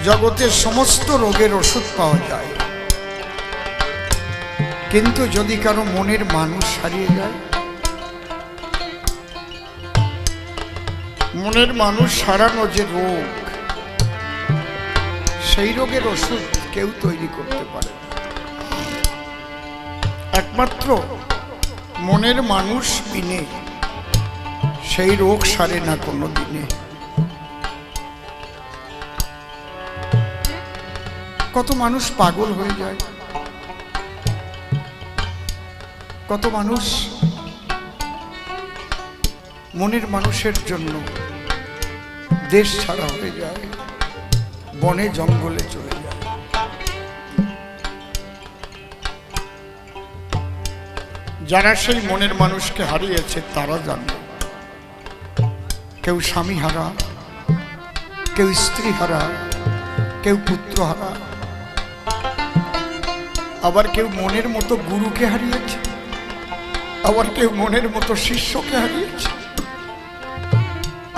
জগতের সমস্ত রোগের ওষুধ পাওয়া যায়, কিন্তু যদি কারো মনের মানুষ হারিয়ে যায়, মনের মানুষ হারানো যে রোগ, সেই রোগের ওষুধ কেউ তৈরি করতে পারে না। একমাত্র মনের মানুষ বিনে সেই রোগ সারে না কোনো দিনে। কত মানুষ পাগল হয়ে যায়, কত মানুষ মনের মানুষের জন্য দেশ ছাড়া হয়ে যায়, বনে জঙ্গলে চলে যায়। যারা সেই মনের মানুষকে হারিয়েছে তারা জানে, কেউ স্বামী হারা, কেউ স্ত্রী হারা, কেউ পুত্র হারা, আবার কেউ মনের মতো গুরুকে হারিয়েছে, আবার কেউ মনের মতো শিষ্যকে হারিয়েছে,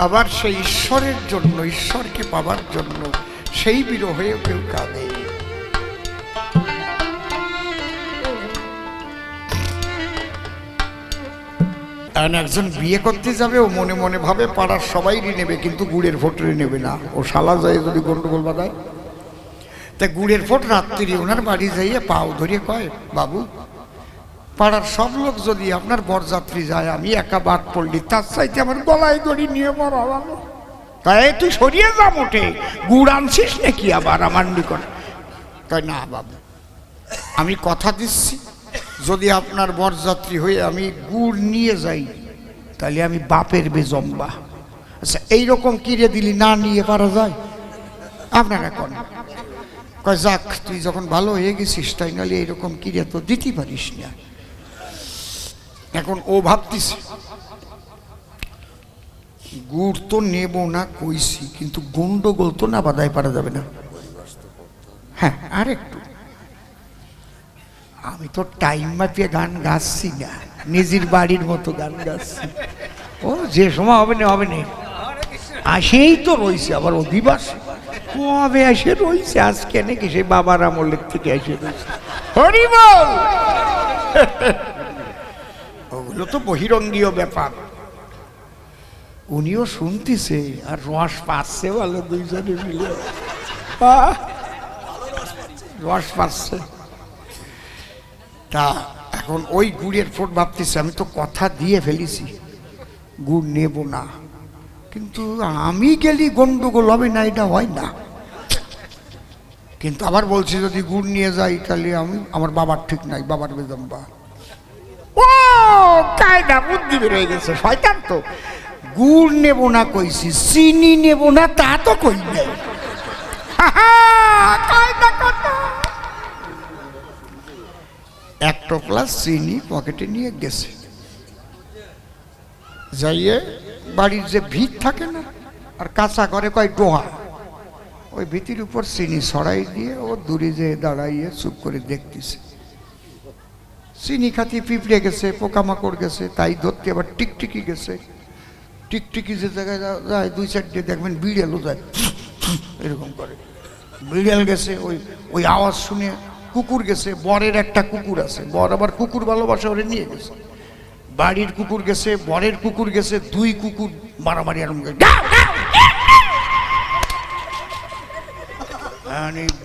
আবার সেই ঈশ্বরের জন্য, ঈশ্বরকে পাবার জন্য সেই বিরহেও কেউ কাঁদে। একজন বিয়ে করতে যাবে, ও মনে মনে ভাবে পাড়ার সবাইরই নেবে, কিন্তু গুড়ের ফোঁটরে নেবে না। ও শালা যায় যদি গন্ডগোল বাঁধায়, তা গুড়ের ফোঁট রাত্রি ওনার বাড়ি যাইয়ে পাও ধরিয়ে কয়, বাবু পাড়ার সব লোক যদি আপনার বরযাত্রী যায়, আমি একা বাদ পড়লি, তার চাইতে আমার গলায় দড়ি নিয়ে মরা ভালো। তাই তুই সরিয়ে যা, মোটে গুড় আনছিস নাকি আবার আমার নিকট? তাই না বাবু, আমি কথা দিচ্ছি, যদি আপনার বরযাত্রী হয়ে আমি গুড় নিয়ে যাই, তাহলে আমি বাপের বেজম্বা। আচ্ছা এইরকম কিরে দিলি, না নিয়ে পারা যায়? আপনারা কোন কয়, যাক তুই যখন ভালো হয়ে গেছিস, তাই নাহলে এইরকম কিরে তো দিতে পারিস না। এখন ও ভাবতিস, গুড় তো নেব না কইছি, কিন্তু গন্ডগোল তো না বাধাই পারা যাবে না। হ্যাঁ, আর একটু, আমি তো টাইম মাপিয়ে গান গাচ্ছি না, নিজের বাড়ির মতো গান গাচ্ছি। ও যে সময় হবে না হবে না, আসেই তো রয়েছে, আবার অধিবাস কবে এসে রয়েছে, আজকে নাকি সে বাবার আমলের থেকে এসে রয়েছে। হরি বল। ওগুলো তো বহিরঙ্গীয় ব্যাপার, উনিও শুনতেছে আর রস পাচ্ছে ভালো, দুইজনে মিলে রস পাচ্ছে। তা এখন ওই গুড়ের ফোট ভাবতেছে, আমি তো কথা দিয়ে ফেলেছি গুড় নেব না, কিন্তু আমি গেলি গন্ডগোল হবে না, এটা হয় না। কিন্তু আবার বলছি যদি গুড় নিয়ে যাই, তাহলে আমি আমার বাবার ঠিক নাই, বাবার বেজম্বা। ও কায়দা বুদ্ধি বেরোয় গেছে, শয়তান তো। গুড় নেব না কইছি, চিনি নেব না তা তো কই নাই। কায়দা কথা। এক টোপলা চিনি পকেটে নিয়ে গেছে, যাইয়ে বাড়ির যে ভিত থাকে না, আর কাঁচা করে কয় ডোহা, ওই ভিতির উপর চিনি ছড়াই দিয়ে ও দূরে যেয়ে দাঁড়াইয়ে চুপ করে দেখতেছে। চিনি খাতি পিঁপড়ে গেছে, পোকামাকড় গেছে, তাই ধরতে আবার টিকটিকি গেছে। টিকটিকি যে জায়গায় যায়, দুই চারটে দেখবেন বিড়ালও যায়, এরকম করে। বিড়াল গেছে, ওই আওয়াজ শুনে কুকুর গেছে, বরের একটা কুকুর আছে, বর আবার কুকুর ভালোবাসে, ওরে নিয়ে গেছে। বাড়ির কুকুর গেছে, বরের কুকুর গেছে, দুই কুকুর মারামারি আরম্ভ করে।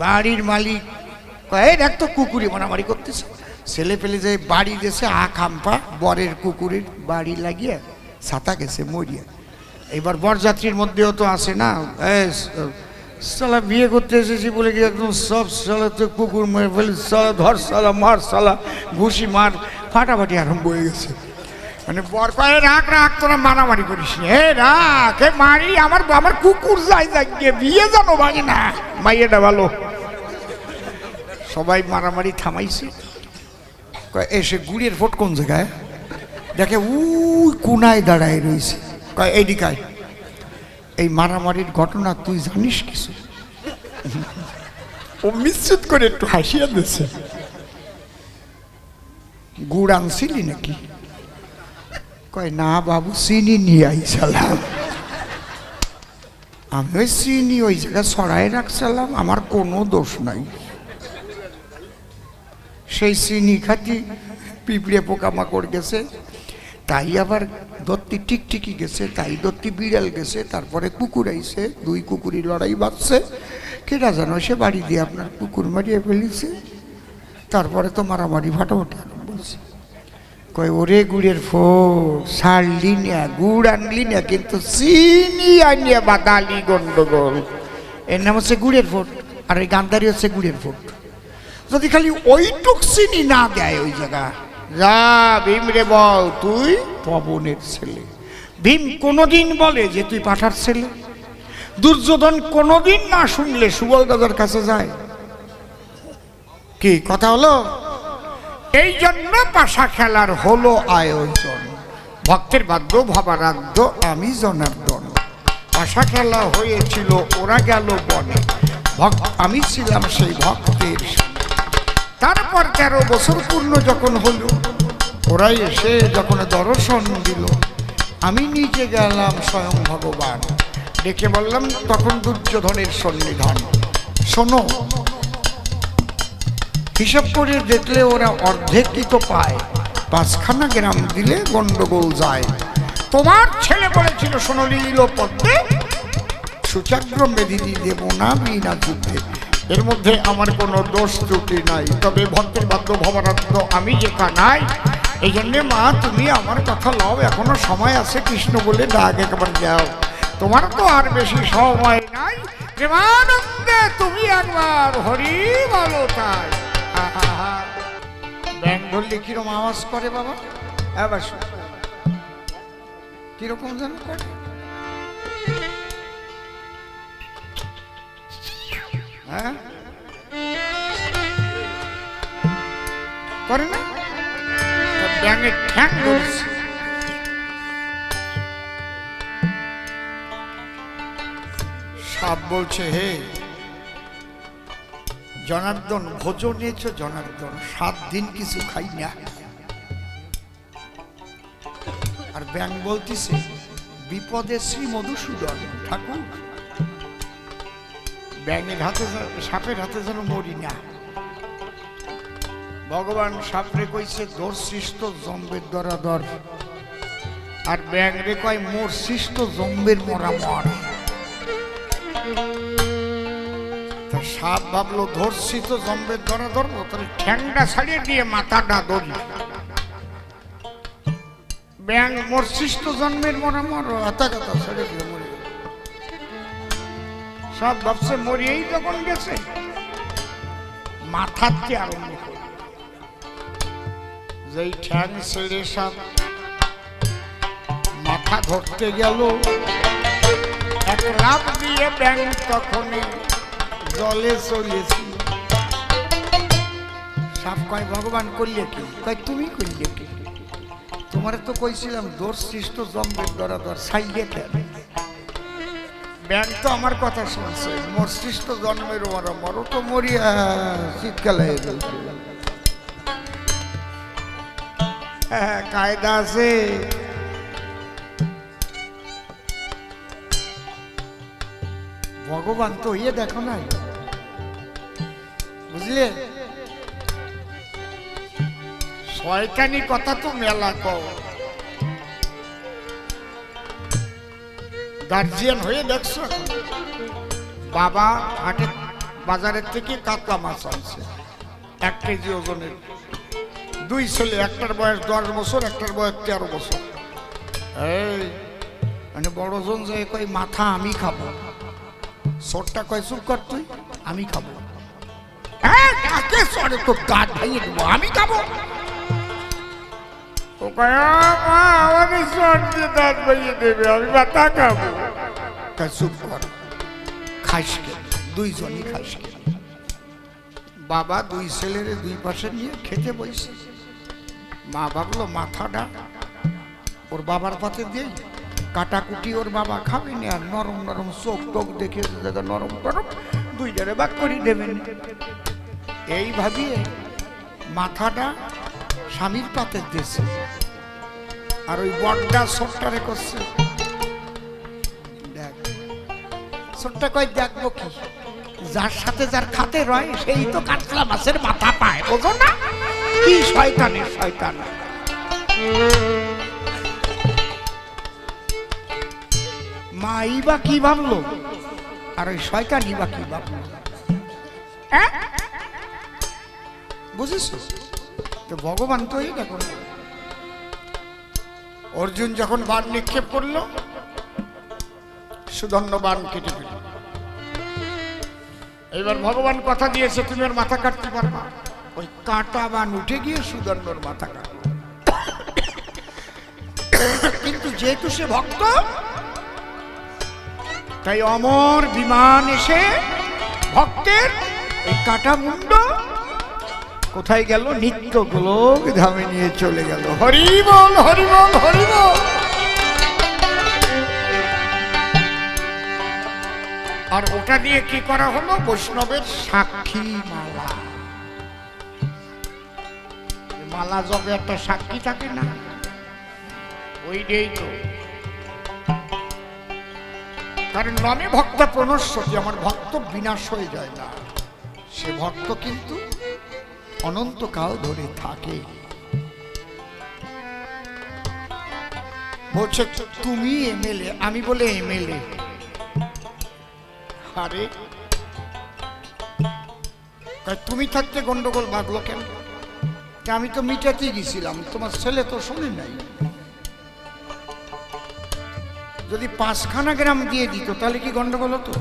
বাড়ির মালিক কয়, দেখ তো কুকুরই মারামারি করতেছে। ছেলে পেলে যে বাড়ি গেছে, খাম্পা বরের কুকুরের বাড়ি লাগিয়ে ছাতা গেছে মরিয়া। এবার বরযাত্রীর মধ্যেও তো আসে না, সালা বিয়ে করতে এসেছি বলে কি একদম সব সালা তো কুকুর মেরে ফেলে, সালা ধর সালা মার সালা ঘুষি মার, ফাটাফাটি আরম্ভ হয়ে গেছে। মানে বর কয়ে, রাখ রাখ, তোরা মারামারি করিস নি, হে রাখ, হে মারি, আমার কুকুর যাই যাকে বিয়ে জানো ভাঙে না, মাইয়েটা ভালো। সবাই মারামারি থামাইছে। এসে গুড়ের ফোট কোন জায়গায় দেখে, উই কোনায় দাঁড়ায় রয়েছে। কয়, এইদিকায়, এই মারামারির ঘটনা তুই জানিস কিছু? ও মিশ্রিত করে একটু হাসিয়া দিচ্ছে। গুড় আনছিলি নাকি? কয়, না বাবু, চিনি নিয়ে আইসালাম। আমি ওই চিনি ওই জায়গায় ছড়াই রাখছিলাম, আমার কোনো দোষ নাই। সেই চিনি খাতি পিঁপড়ে পোকামাকড় গেছে, তাই আবার দত্তি টিকটিকি গেছে, তাই দত্তি বিড়াল গেছে, তারপরে কুকুর আইছে, দুই কুকুরই লড়াই বাঁচছে। কেটা জানো সে বাড়ি দিয়ে আপনার কুকুর মারিয়ে ফেলিছে, তারপরে তো মারামারি ফাটাফাটি আরম্ভ হয়েছে। কয় ওরে গুড়ের ফোট ছাড়লি না, গুড় আনলি না, কিন্তু চিনি আনিয়ে বাদালি গন্ডগোল। এর নাম হচ্ছে গুড়ের ফোট, আর ওই গান্ধারি হচ্ছে গুড়ের ফোট। যদি খালি ওইটুক চিনি না দেয় ওই জায়গা, যা ভীম রে বল তুই পবনের ছেলে। ভীম কোনোদিন বলে যে তুই পাঠার ছেলে? দুর্যোধন কোনোদিন না শুনলে সুবল দাদার কাছে যায়? কি কথা হলো? এই জন্য পাশা খেলার হলো আয়োজন। ভক্তের বাদ্য ভবারাধ্য আমি জনার্দন। পাশা খেলা হয়েছিল, ওরা গেল বনে, আমি ছিলাম সেই ভক্তের। তারপর 13 বছর পূর্ণ যখন হলো, ওরাই এসে যখন দর্শন দিল, আমি নিজে গেলাম স্বয়ং ভগবান, ডেকে বললাম তখন দুর্যোধনের সন্নিধান, শোনো, হিসাব করে দেখলে ওরা অর্ধেক কি তো পায়, 5খানা গ্রাম দিলে গন্ডগোল যায়। তোমার ছেলে বলেছিল সোনলীল পদ্মে সুচাগ্র মেদিনী দেব না বিনা যুদ্ধে। এর মধ্যে আমার কোনো দোষ ত্রুটি নাই, তবে ভক্তের বাদ্য ভবারাধ্য আমি যে কানাই। এই জন্যে মা তুমি আমার কথা লও, এখনো সময় আছে, কৃষ্ণ বলে ডাক একবার যাও, তোমার তো আর বেশি সময় নাই। প্রেমানন্দে তুমি একবার হরি বলো তাই। ব্যাং ধরলে কিরকম আওয়াজ করে বাবা? এবার কিরকম যেন করে, হ্যাঁ করে না? ব্যাঙের ঠ্যাং ধরছে। সাপ বলছে, হে জনার্দন, ভোজন নিয়েছ জনার্দন, 7 দিন কিছু খাই না। আর ব্যাং বলতেছে, বিপদে শ্রী মধুসূদন ঠাকুর, ব্যাঙের হাতে সাপের হাতে যেন মরি না। ভগবান সাপরে কইছে দোর সৃষ্ট জম্বের দরা দর, আর ব্যাং রে কয় মোর সৃষ্ট জম্বের মরা মর। সাপ ভাবলো ধরছি তো জম্বের ধরা ধরবো, তাহলে ঠ্যাংটা ছাড়িয়ে দিয়ে মাথাটা ধরি। ব্যাং মোর সৃষ্ট জন্মের মরা মর, হাতা কথা ছেড়ে দিয়ে মরে। সব ভাবছে মরিয়েই যখন গেছে, মাথাতে আরম্ভ করে, যেই ঠ্যাং ছেড়ে সাপ মাথা ধরতে গেল, এক লাফ দিয়ে ব্যাং তখনই জলে চলেছি। সাপ কয় ভগবান করলে কি? কয় তুমি করলে কি? তোমার তো কইছিলাম দোষ সৃষ্ট জম্বের দরা দর, সাইডে কেন? ব্যাং তো আমার কথা শুনছে, মোর সৃষ্ট জন্মের মরা মর, তো মরিয়া শীতকাল হয়ে গেছে। হ্যাঁ কায়দা আছে। ভগবান তো ইয়ে দেখো নাই, বুঝলে? শয়তানি কথা তো মেলা কও, গার্জিয়ান হয়ে দেখছো। বাবা হাটে বাজারের থেকে কাতলা মাছ আনছে 1 কেজি ওজনের, 2 ছেলে, একটার বয়স 10 বছর, একটার বয়স 13 বছর। এই মানে বড় জন যায় কয় মাথা আমি খাবো, ছোটটা কয় চুপ কর তুই, আমি খাবো। হ্যাঁ কাকে সরে তো দাঁত ভাইয়ে দেবো, আমি খাবো। ও কয় আমাকে সর দিয়ে দাঁত ভাইয়ে দেবে, আমি মাথা খাবো। চুপ কর, খাইস কেন? 2 জনই খাইস কেন? বাবা 2 ছেলের 2 পাশে নিয়ে খেতে বসে। মা ভাবলো মাথাটা ওর বাবার পাতে দিই, কাটাকুটি ওর বাবা খাবে না, আর নরম নরম চোখ টোক দেখে নরম নরম 2 জারে ভাগ করে দেবেন। এই ভাবিয়ে মাথাটা স্বামীর পাতে দিয়েছে, আর ওই বড়টা ছোট্টারে করছে। দেখ বছরটা কয় দেখবো কি, যার সাথে যার খাতে রয় সেই তো কাতলা মাছের মাথা পায়, বোঝো না? কি শয়তানের শয়তান। মা ইবা কি ভাবলো আর ওই শয়তান ইবা কি ভাবলো, বুঝেছ? তো ভগবান তো এই দেখো, অর্জুন যখন বাণ নিক্ষেপ করলো সুদণ্ড বাণ কেটে ফেল। এবার ভগবান কথা দিয়েছে তুমি ওর মাথা কাটতে পারবা, ওই কাঁটা বাণ উঠে গিয়ে সুদণ্ডর মাথা কাটল। কিন্তু যেহেতু সে ভক্ত, তাই অমর বিমান এসে ভক্তের এই কাটা মুন্ড কোথায় গেল? নিত্য গোলক ধামে নিয়ে চলে গেল। হরি বল, হরি বল, হরি বল। আর ওটা দিয়ে কি করা হলো? বৈষ্ণবের সাক্ষী মালা। মালা জবে একটা সাক্ষী থাকে না, ওই দিয়েই তো। কারণ নামে ভক্ত প্রণশ্যতি, আমার ভক্ত বিনাশ হয়ে যায় না, সে ভক্ত কিন্তু অনন্তকাল ধরে থাকে। বলছে তুমি এমএলএ, আমি বলে এমএলএ। আরে তুমি থাকতে গন্ডগোল বাঁধলো কেন? আমি তো মিটাতেই গেছিলাম, তোমার ছেলে তো শোনে নাই। যদি 5খানা গ্রাম দিয়ে দিত তাহলে কি গন্ডগোল হতো?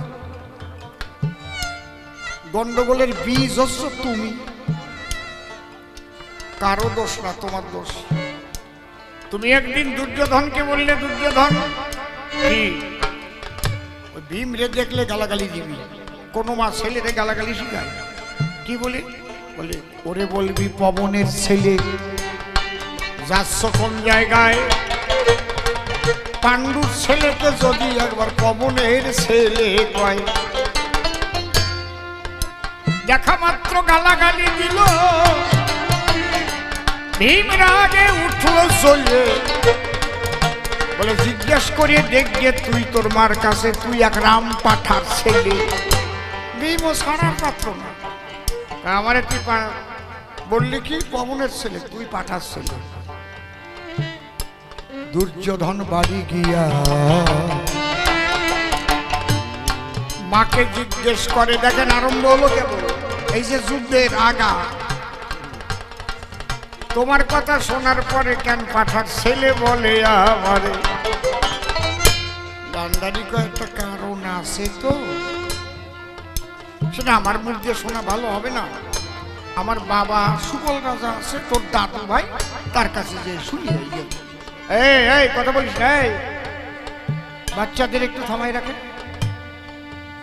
গন্ডগোলের বীজ হচ্ছ তুমি, কারো দোষ না, তোমার দোষ। তুমি একদিন দুর্যোধনকে বললে, দুর্যোধন কি ওই ভীম রে দেখলে গালাগালি দিবি, কোনো মা ছেলেরে গালাগালি শিখায়? কি বলে? বলে ওরে বলবি পবনের ছেলে, যাচ্ছ কোন জায়গায়? পাণ্ডুর ছেলেকে যদি একবার পবনের ছেলে কয়, দেখা মাত্র গালাগালি দিল, ভীম রাগে উঠল চলে। বলে জিজ্ঞেস করে দেখবে তুই তোর মার কাছে, তুই এক রাম পাঠার ছেলে। ভীমও ছাড়ার পাত্র না, আমারে তুই বললি কি পবনের ছেলে, তুই পাঠার ছেলে। দুর্যোধন বাড়ি গিয়া মাকে জিজ্ঞেস করে, দেখেন আরম্ভ হলো কেবল, এই যে যুদ্ধের আগা, তোমার কথা শোনার পরে কেন পাঠার ছেলে বলে আমারে? গান্ধারী কয়েকটা কারণ আছে তো, সেটা আমার মুখ দিয়ে শোনা ভালো হবে না। আমার বাবা সুবল রাজা আছে, তোর দাদু ভাই, তার কাছে যে শুনি। এই কথা বলিস না, বাচ্চাদের একটু থামাই রাখেন।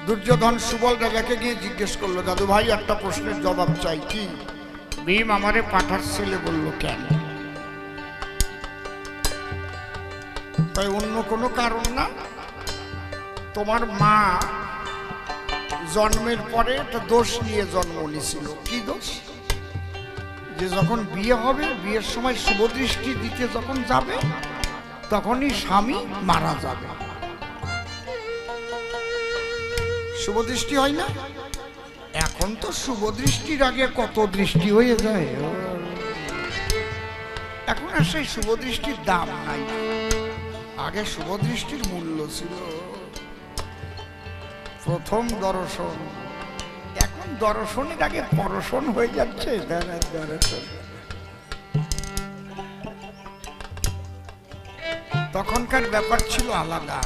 দুর্যোধন সুবল রাজাকে গিয়ে জিজ্ঞেস করলো, দাদু ভাই একটা প্রশ্নের জবাব চাই। কি? ভীম আমারে পাঠার ছেলে বললো কেন? তাই অন্য কোনো কারণ না, তোমার মা জন্মের পরে একটা দোষ নিয়ে জন্ম নিয়েছিল। কি দোষ? যে যখন বিয়ে হবে, বিয়ের সময় শুভদৃষ্টি দিতে যখন যাবে, তখনই স্বামী মারা যাবে। শুভদৃষ্টি হয় না? এখন তো শুভদৃষ্টির আগে কত দৃষ্টি হয়ে যায়, এখন আর সেই শুভদৃষ্টির দাম নাই। আগে শুভদৃষ্টির মূল্য ছিল প্রথম দর্শন, এখন দর্শনের আগে পরশন হয়ে যাচ্ছে। দর্শন তখনকার ব্যাপার ছিল আলাদা।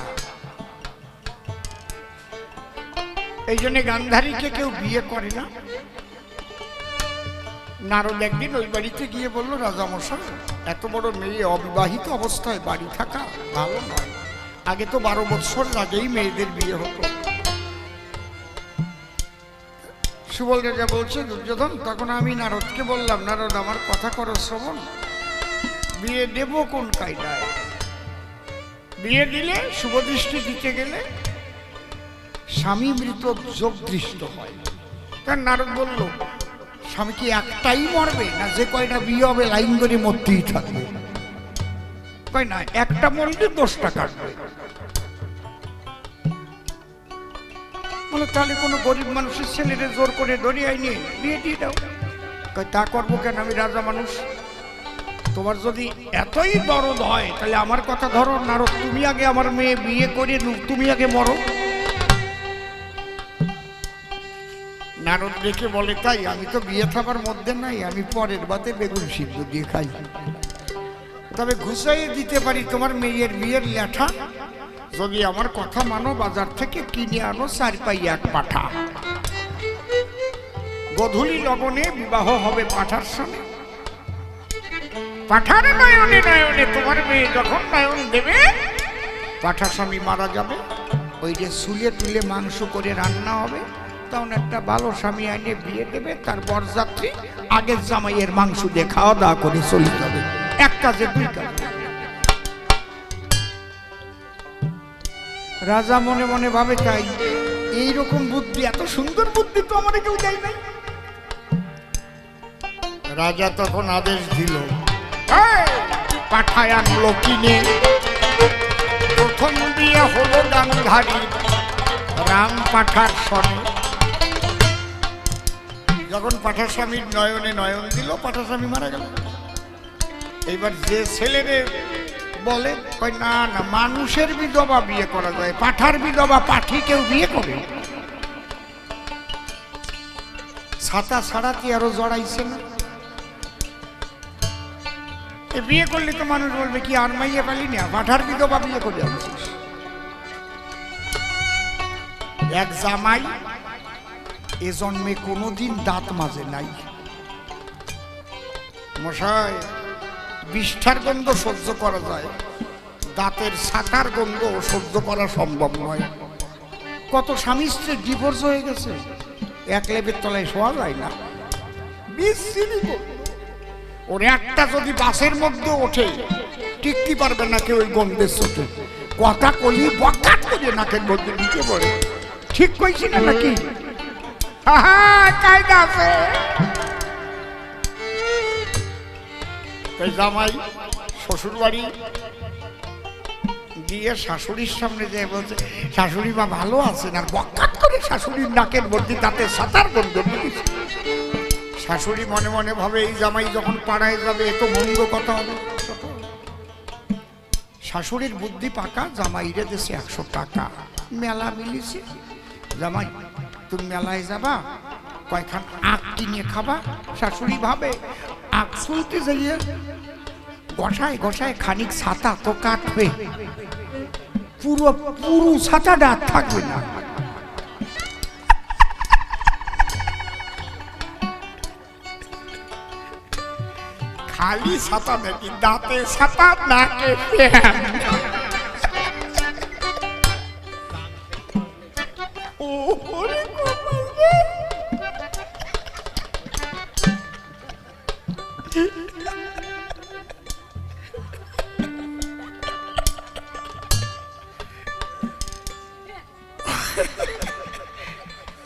এই জন্য গান্ধারীকে কেউ বিয়ে করে না। নারদ একদিন ওই বাড়িতে গিয়ে বললো, রাজামশাই এত বড় মেয়ে অবিবাহিত অবস্থায় বাড়ি থাকা ভালো নয়, আগে তো 12 বছর আগেই মেয়েদের বিয়ে হতো। সুবল রাজা বলছে, দুর্যোধন, তখন আমি নারদকে বললাম, নারদ আমার কথা করো শ্রবণ, বিয়ে দেব কোন কায়দায়? বিয়ে দিলে শুভদৃষ্টি দিতে গেলে স্বামী মৃত যোগ দৃষ্ট হয়। কারণ নারদ বলল, স্বামী কি একটাই মরবে, না যে কয়টা বিয়ে হবে লাইন ধরে মরতেই থাকবে? কয় না, একটা মরলে 10টা কাটবে। বলে তাহলে কোনো গরিব মানুষের ছেলেরে জোর করে দরিয়ায় নিয়ে বিয়ে দিয়ে দাও। কই তা করবো কেন, আমি রাজা মানুষ। তোমার যদি এতই দরদ হয় তাহলে আমার কথা ধরো, নারদ তুমি আগে আমার মেয়ে বিয়ে করে তুমি আগে মরো। নারদ দেখে বলে তাই, আমি তো বিয়ে থাকার মধ্যে নাই, আমি পরের বাতে বেগুন সিদ্ধ দিয়ে খাই। তবে ঘুষাইয়ে দিতে পারি তোমার মেয়ের বিয়ের লেঠা, যদি আমার কথা মানো বাজার থেকে কিনে আনো 4 পাই 1 পাঠা। গধূলি লগনে বিবাহ হবে পাঠার সঙ্গে। পাঠার নয়নে নয়নে তোমার মেয়ে যখন নয়ন দেবে, পাঠা স্বামী মারা যাবে, ওই যে সুলে তুলে মাংস করে রান্না হবে, তখন একটা ভালো স্বামী আইনে বিয়ে দেবে, তার বরযাত্রী আগের জামাইয়ের মাংস দিয়ে খাওয়া দাওয়া করে চলে যাবে। এক কাজে 2 কাজ। রাজা মনে মনে ভাবে তাই, এইরকম বুদ্ধি, এত সুন্দর বুদ্ধি তো আমার কেউ দেয় নাই। রাজা তখন আদেশ দিল, পাঠায় আনলো কিনে। প্রথম বিয়ে হলো গান্ধারী রাম পাঠার সনে। যখন পাঠা স্বামীর নয়নে নয়ন দিল, পাঠা স্বামী মারা গেল। এইবার যে ছেলেরে বলে, না না, মানুষের বিধবা বিয়ে করা যায়, পাঠার বিধবা পাঠি কেউ বিয়ে করে? ছাতা ছাড়াতে আরো জড়াইছে না। বিয়ে করলে তো মানুষ বলবে কি আর মাইয়ে পালি না, পাঠার বিধবা বিয়ে করে আনছিস। এক জামাই এ জন্মে কোনোদিন দাঁত মাজে নাই। মশাই, বিষ্ঠার গন্ধ সহ্য করা যায়, দাঁতের ছাতার গন্ধ সহ্য করা সম্ভব নয়। কত স্বামী স্ত্রীর ডিভোর্স হয়ে গেছে, এক লেবের তলায় শোয়া যায় না। ওর একটা যদি বাসের মধ্যে ওঠে টিকতে পারবে না কেউ ওই গন্ধের চোখে। কথা কলি বকাট করে নাকের মধ্যে ঢুকে পড়ে। ঠিক কইছি না নাকি? কায়দা আছে। জামাই শ্বশুর বাড়ি গিয়ে শাশুড়ির সামনে যে বলছে, শাশুড়ি মা ভালো আছেন, আর বকাট করে শাশুড়ির নাকের মধ্যে তাতে সাঁতার গন্ধ ঢুকেছে। শাশুড়ি মনে মনে ভাবে, এই জামাই যখন পাড়ায় যাবে এত মন্দ কথা হবে। শাশুড়ির বুদ্ধি পাকা, জামাইরে দেশে 100 টাকা মেলা মিলিছে। জামাই তুমি মেলায় যাবা, কয়খান আখ কিনে খাবা। শাশুড়ি ভাবে আখ শুনতে যাইয়ে গসায় গসায় খানিক ছাতা তো কাটবে, পুরো পুরো ছাতাটা থাকবে না। খালি ছাতা নাকি, দাঁতে ছাতা, নাকে ফ্যান।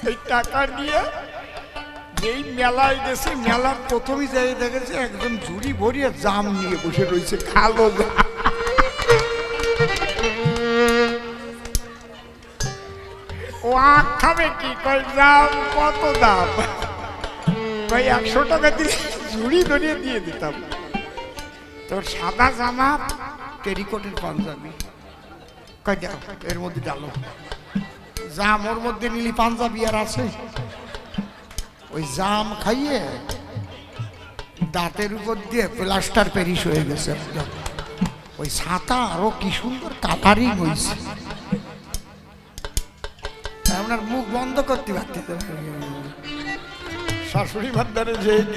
এই টাকা নিয়ে যেই মেলায় গেছে, মেলার প্রথমই যাই দেখেছে একজন ঝুড়ি ভরিয়ে জাম নিয়ে বসে রয়েছে, খালো জাম। ও আখ খাবে কি? কই জাম কত দাম? কই 100 টাকা দিলে ঝুড়ি ধরিয়ে দিয়ে দিতাম। তোর সাদা জামা, টেরিকটের পাঞ্জাবি, কই দাও এর মধ্যে ডালো। জাম ওর মধ্যে নিলি পাঞ্জাবি আর আছে? ওই জাম খাইয়ে দাঁতের উপর দিয়ে প্লাস্টার প্যারিস হয়ে গেছে। ওই ছাতা আরো কি সুন্দর কালারিং হয়েছে, আপনার মুখ বন্ধ করতে পারতে। শাশুড়ি ভান্ডারে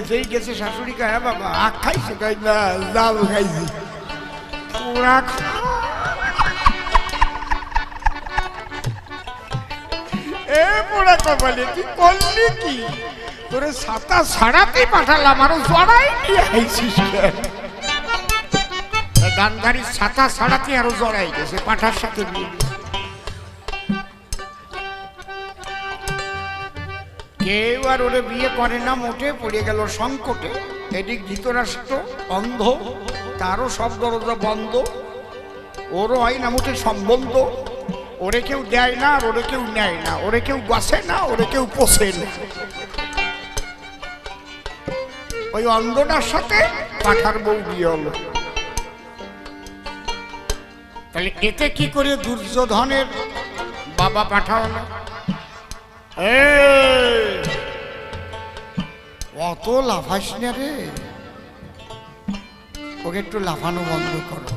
যেই গেছে, শাশুড়ি কা, হ্যাঁ বাবা আখ খাইছে? কই না, জাম খাইছি। পুরা এ পোড়া কপালে তুই করলি কি? তোরে ছাতা ছাড়াতে পাঠালাম, আরো জড়াই নিয়ে আইছিস। গান্ধারীর ছাতা ছাড়াতে আরো জড়াই গেছে, পাঠার সাথে বিয়ে। কেউ আর ওরে বিয়ে করে না মোটে, পড়ে গেল সংকটে। এদিক ধৃতরাষ্ট্র অন্ধ, তারও সব দরজা বন্ধ, ওরও হয় না মোটে সম্বন্ধ। ওরে কেউ দেয় না, আর ওরে কেউ নেয় না, ওরে কেউ বসে না, ওরে কেউ পোষে না। ওই অন্ধটার সাথে পাঠার বউ বিয়ে হলো। তাহলে এতে কি করে দুর্যোধনের বাবা পাঠা হলো? অত লাফাস না রে, ওকে একটু লাফানো বন্ধ করো।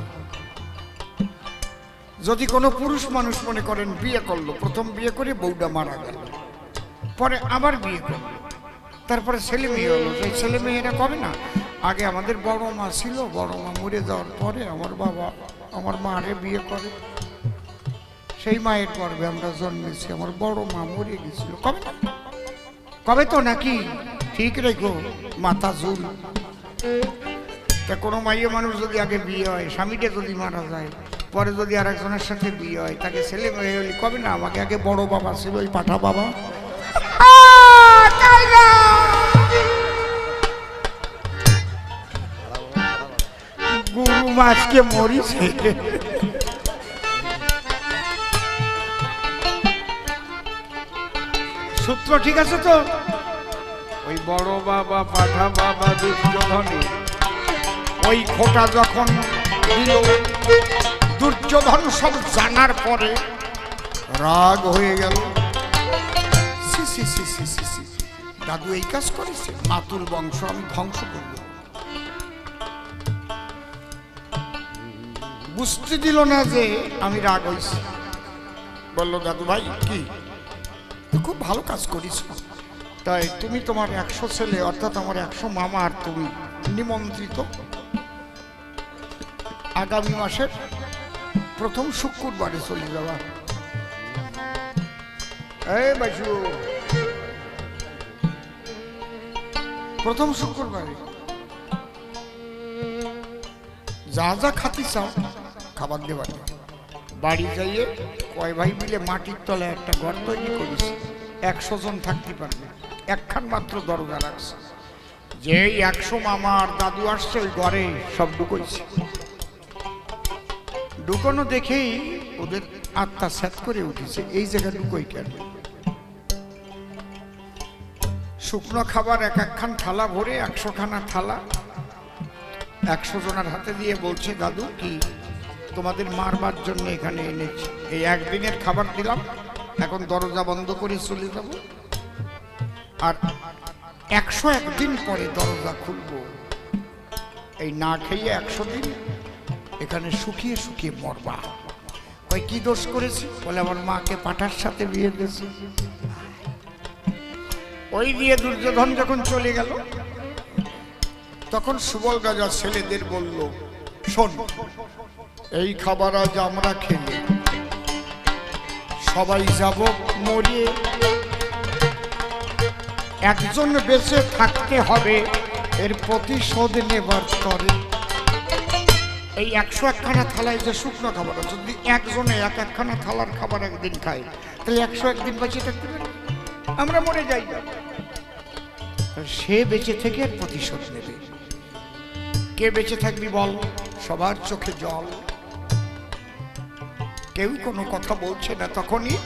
যদি কোনো পুরুষ মানুষ মনে করেন বিয়ে করলো, প্রথম বিয়ে করে বউটা মারা গেল, পরে আবার বিয়ে করলো, তারপরে ছেলে মেয়ে হলো, সেই ছেলে মেয়েরা করে না, আগে আমাদের বড় মা ছিল, বড় মা মরে যাওয়ার পরে আমার বাবা আমার মারে বিয়ে করে, সেই মায়ের গর্ভে আমরা জন্মেছি, আমার বড় মা মরে গেছিল, কবে না? কবে তো নাকি? ঠিক রেখো মাথা ঝুল। তা কোনো মাইয়ে মানুষ যদি আগে বিয়ে হয়, স্বামীটা যদি মারা যায়, পরে যদি আর একজনের সাথে বিয়ে হয়, তাকে ছেলে মেয়ে হলে কবে না আমাকে আগে বড় বাবা ছিল, ওই পাঠা বাবা। গুরু মাছকে মরিছে। সূত্র ঠিক আছে তো? ওই বড় বাবা পাঠা বাবা দুর্যোধনে ওই খোটা যখন দিল, দুর্যোধন সব জানার পরে রাগ হয়ে গেল। দাদু এই কাজ করেছে, মাতুল বংশ আমি ধ্বংস করব। বুঝতে দিল না যে আমি রাগ হয়েছি। বললো দাদু ভাই কি, তুই খুব ভালো কাজ করিস, তাই তুমি তোমার 100 ছেলে অর্থাৎ আমার 100 মামা আর তুমি নিমন্ত্রিত আগামী মাসের প্রথম শুক্রবারে চলে যাওয়া। এই বাইশু, প্রথম শুক্রবারে যা যা খাতি চাও খাবার দেবার, বাড়ি যাইয়ে কয় ভাই মিলে মাটির তলায় একটা ঘর তৈরি করেছি, 100 জন থাকতে পারবে, একখান মাত্র দরজা রাখছে, যেই 100 মামা আর দাদু আসছে ওই ঘরে সব ঢুকইছে। ঢুকানো দেখেই ওদের আত্মা স্যাত করে উঠেছে, এই জায়গা ঢুকোই কেন? শুকনো খাবার এক একখান থালা ভরে, 100 খানা থালা 100 জনের হাতে দিয়ে বলছে, দাদু কি তোমাদের মারবার জন্য এখানে এনেছি, এই একদিনের খাবার দিলাম, এখন দরজা বন্ধ করে চলে যাব, আর 101 দিন পরে দরজা খুলবো, এই না খেয়ে 100 দিন এখানে শুকিয়ে শুকিয়ে মরবা। কই কি দোষ করেছি? বলে আমার মাকে পাঠার সাথে বিয়ে দিয়েছি। ওই দিয়ে দুর্যোধন যখন চলে গেল, তখন সুবল রাজা ছেলেদের বলল, শোন, এই খাবার আজ আমরা খেলে সবাই যাব মরিয়ে, একজন বেঁচে থাকতে হবে, এর প্রতিশোধ নেবার তরে। এই 101 খানা থালায় যে শুকনো খাবার, যদি একজনে এক একখানা থালার খাবার একদিন খায়, তাহলে 101 দিন বেঁচে থাকতে পারে, আমরা মরে যাই। সে বেঁচে থেকে এর প্রতিশোধ নেবে। কে বেঁচে থাকবি বল? সবার চোখে জল, কেউ কোনো কথা বলছে না। তখনই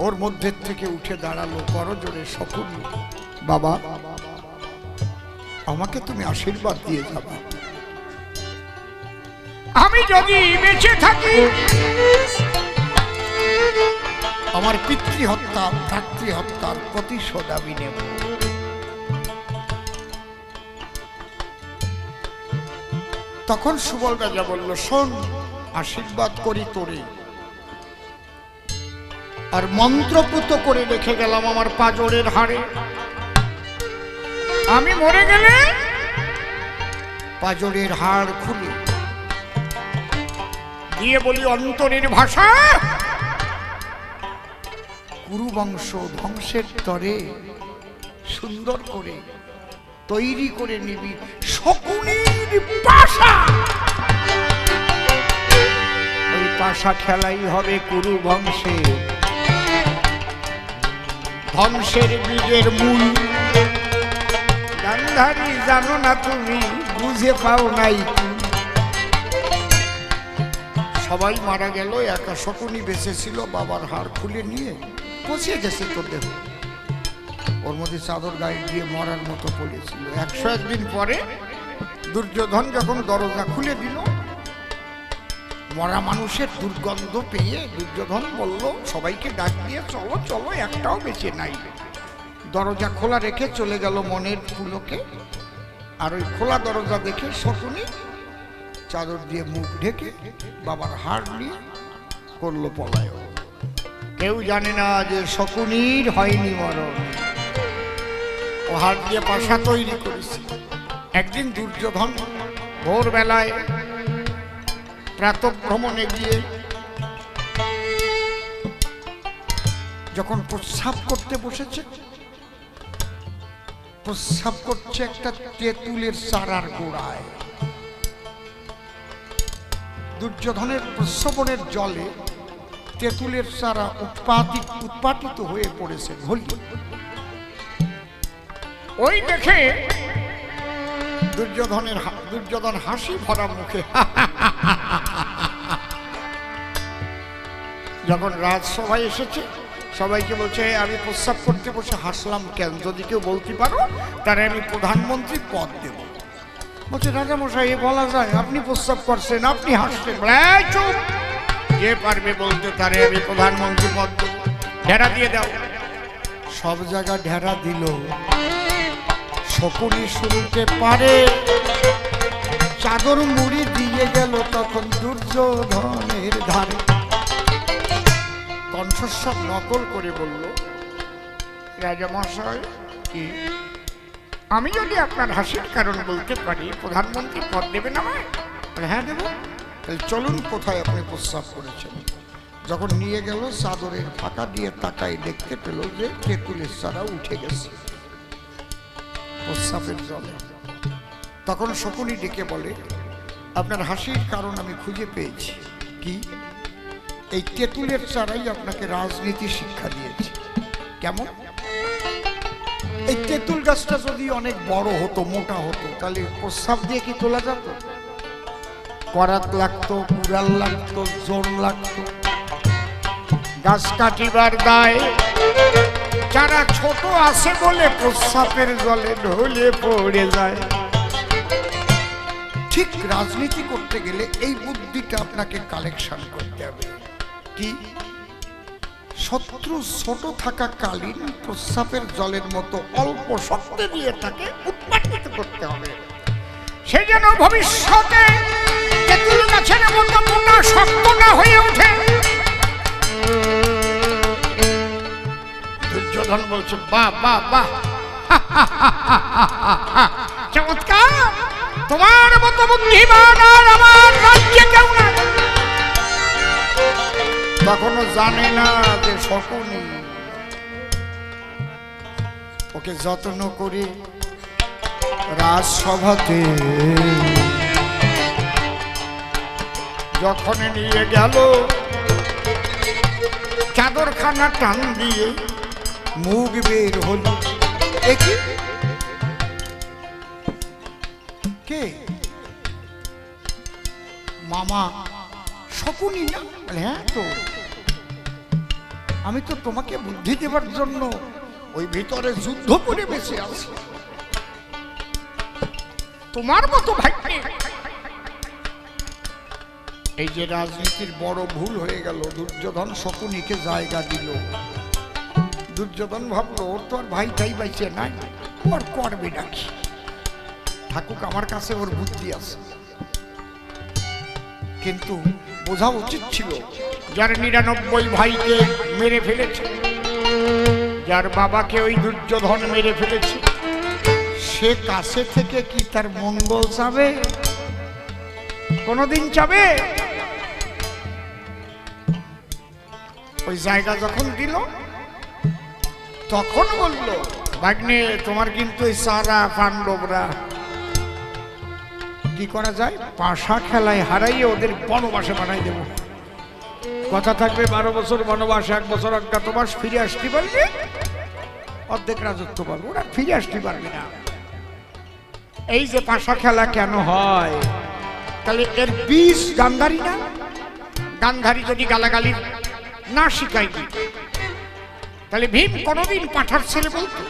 ওর মধ্যে থেকে উঠে দাঁড়ালো করজোড়ে শকুন, বাবা আমাকে তুমি আশীর্বাদ দিয়ে যাবা, আমি যদি বেঁচে থাকি আমার পিতৃহত্যা ভ্রাতৃহত্যার প্রতিশোধ আমি নেব। তখন সুবল রাজা বলল, শোন, আশীর্বাদ করি তোরে, আর মন্ত্রপুত করে রেখে গেলাম আমার পাঁজরের হাড়ে, আমি মরে গেলে পাঁজরের হাড় খুলে দিয়ে বলি অন্তরের ভাষা, কুরুবংশ ধ্বংসের তরে সুন্দর করে তৈরি করে নিবি শকুনির পাশা। ওই পাশা খেলাই হবে কুরু বংশে ধ্বংসের বীজের মূল। গান্ধারী জানো না তুমি, বুঝে পাও নাই, সবাই মারা গেল, একা শকুনি বেঁচে ছিল, বাবার হাড় খুলে নিয়ে পচিয়ে গেছে তোর দেহ, ওর মধ্যে চাদর গায়ে দিয়ে মরার মতো পড়েছিল। 101 দিন পরে দুর্যোধন যখন দরজা খুলে দিল, মরা মানুষের দুর্গন্ধ পেয়ে দুর্যোধন বলল সবাইকে ডাক দিয়ে চলো চলো, একটাও বেঁচে নাই। দরজা খোলা রেখে চলে গেল মনের পুলকে। আর ওই খোলা দরজা দেখে শকুনি চাদর দিয়ে মুখ ঢেকে বাবার হাড় নিয়ে করলো পলায়ন। কেউ জানে না যে শকুনির হয়নি মরণ, ও হাড় দিয়ে পাশা তৈরি করেছে। একদিন দুর্যোধন ভোরবেলায় প্রাতঃভ্রমণে গিয়ে যখন প্রস্রাব করতে বসেছে, প্রস্রাব করছে একটা তেঁতুলের চারার গোড়ায়। দুর্যোধনের প্রস্রবণের জলে তেঁতুলের চারা উৎপাটিত হয়ে পড়েছে ঘলি। ওই দেখে দুর্যোধন হাসি ভরা মুখে যখন রাজসভায় এসেছে সবাইকে বলছে আমি প্রস্রাব করতে বসে হাসলাম কেন, যদি কেউ বলতে পারো তারে আমি প্রধানমন্ত্রী পদ দেব। বলছে রাজামশাই এ বলা যায়, আপনি প্রস্রাব করছেন আপনি হাসছেন। চুপ, যে পারবে বলতে তারে আমি প্রধানমন্ত্রী পদ দেব, ঢেরা দিয়ে দাও। সব জায়গা ঢেরা দিল, শকুনি শুনতে পারে। চাদর মুড়ি দিয়ে গেল তখন দুর্যোধনের ধারে। কণ্ঠস্বর নকল করে বলল, রাজামশাই কি আমি যদি আপনার হাসির কারণ বলতে পারি প্রধানমন্ত্রী পদ দেবেন আমায়? হ্যাঁ দেব। তাহলে চলুন কোথায় আপনি প্রস্রাব করেছেন। যখন নিয়ে গেল চাদরের ফাঁকা দিয়ে তাকাই দেখতে পেল যে তেঁতুলের চারা উঠে গেছে প্রস্রাবের জলে। তখন শকুনি ডেকে বলে, আপনার হাসির কারণ আমি খুঁজে পেয়েছি। কি? এই তেঁতুলের চারাই আপনাকে রাজনীতি শিক্ষা দিয়েছে। কেমন? এই তেঁতুল গাছটা যদি অনেক বড় হতো, মোটা হতো, তাহলে প্রস্রাব দিয়ে কি তোলা যেত? করাত লাগতো, কুড়াল লাগতো, জোর লাগতো। গাছ কাটিবার দায় যারা ছোট আছে বলে প্রস্রাবের জলে ঢলে পড়ে যায়। ঠিক রাজনীতি করতে গেলে এই বুদ্ধিটা আপনাকে কালেকশন করতে হবে। কি? শত্রু ছোট থাকা কালীন প্রস্রাবের জলের মতো অল্প শক্তি দিয়ে তাকে উৎপাটিত করতে হবে, সে যেন ভবিষ্যতে তেঁতুল গাছের মতো মোটা শক্ত না হয়ে ওঠে। দুর্যোধন বলছে বাহ বাহ বাহ, চমৎকার, তোমার মতো বুদ্ধিমান আর আমার রাজ্যে কেউ না। তখনও জানে না যে শকুনি ওকে যত্ন করে রাজসভাতে যখন নিয়ে গেল, চাদরখানা টান দিয়ে মুখ বের হল। একই কে? মামা শকুনি না? হ্যাঁ তো, আমি তো তোমাকে বুদ্ধি দেবার জন্য ওই ভিতরে যুদ্ধ করে বেঁচে আছি। তোমার মতো ভাই, এই যে রাজনীতির বড় ভুল হয়ে গেল, দুর্যোধন শকুনিকে জায়গা দিল। দুর্যোধন ভাবলো ওর তো আর ভাইটাই বাইছে নাই, ওর করবে নাকি, থাকুক আমার কাছে, ওর বুদ্ধি আছে। কিন্তু বোঝা উচিত ছিল যার 99 ভাইকে মেরে ফেলেছে, যার বাবাকে ওই দুর্যোধন মেরে ফেলেছে, সে কাছে থেকে কি তার মঙ্গল চাবে? কোনদিন চাবে? ওই জায়গা যখন দিল তখন বলল, ভাগ্নে তোমার কিন্তু এই সারা পাণ্ডবরা কি করা যায়, পাশা খেলায় হারাইয়ে ওদের বনবাসে বানাই দেব। কথা থাকবে 12 বছর বনবাস, 1 বছর অজ্ঞাতবাস, ফিরে আসতে পারবে, অর্ধেক রাজত্ব পারবে, ওরা ফিরে আসতে পারবে না। এই যে পাশা খেলা কেন হয়, তাহলে এর বীজ গান্ধারী না? গান্ধারী যদি গালাগালি না শিখাই দিত তাহলে ভীম কোনোদিন পাঠার ছেলে বলতো?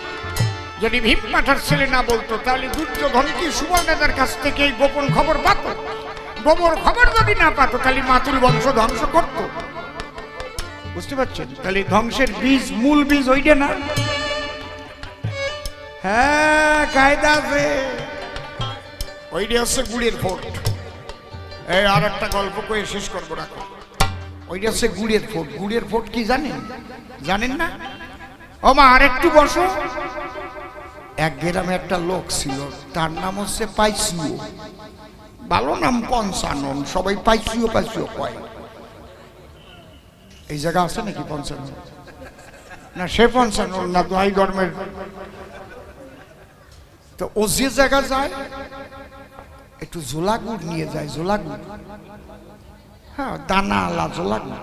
যদি ভীম পাঠার ছেলে না বলতো তাহলে দুর্যোধন কি সুবর্ণাদার কাছ থেকে এই গোপন খবর পাত? গোপন খবর যদি না পাতো তাহলে মাতুল বংশ ধ্বংস করত। বুঝতে পারছেন? তাহলে ধ্বংসের বীজ, মূল বীজ ওইটা না। হ্যাঁ, কায়দা আছে। ওইটা হচ্ছে গুড়ের ফোট। এই আর একটা গল্প কয়ে শেষ করবো, রাখো। ওইটা হচ্ছে গুড়ের ফোট। গুড়ের ফোট কি জানেন? জানেন না? ও মা, আর একটু বসো। এক গ্রামে একটা লোক ছিল, তার নাম হচ্ছে পাইসিও। ভালো নাম, পঞ্চানন। সবাই পাইসিও পাইসিও কয়। এই জায়গা আছে নাকি পঞ্চানন? না, সে পঞ্চানন না, দোহাই ধর্মের। তো ও যে জায়গা যায় একটু জোলাগুড় নিয়ে যায়। জোলাগুড়, হ্যাঁ, দানা আলা জোলাগুড়।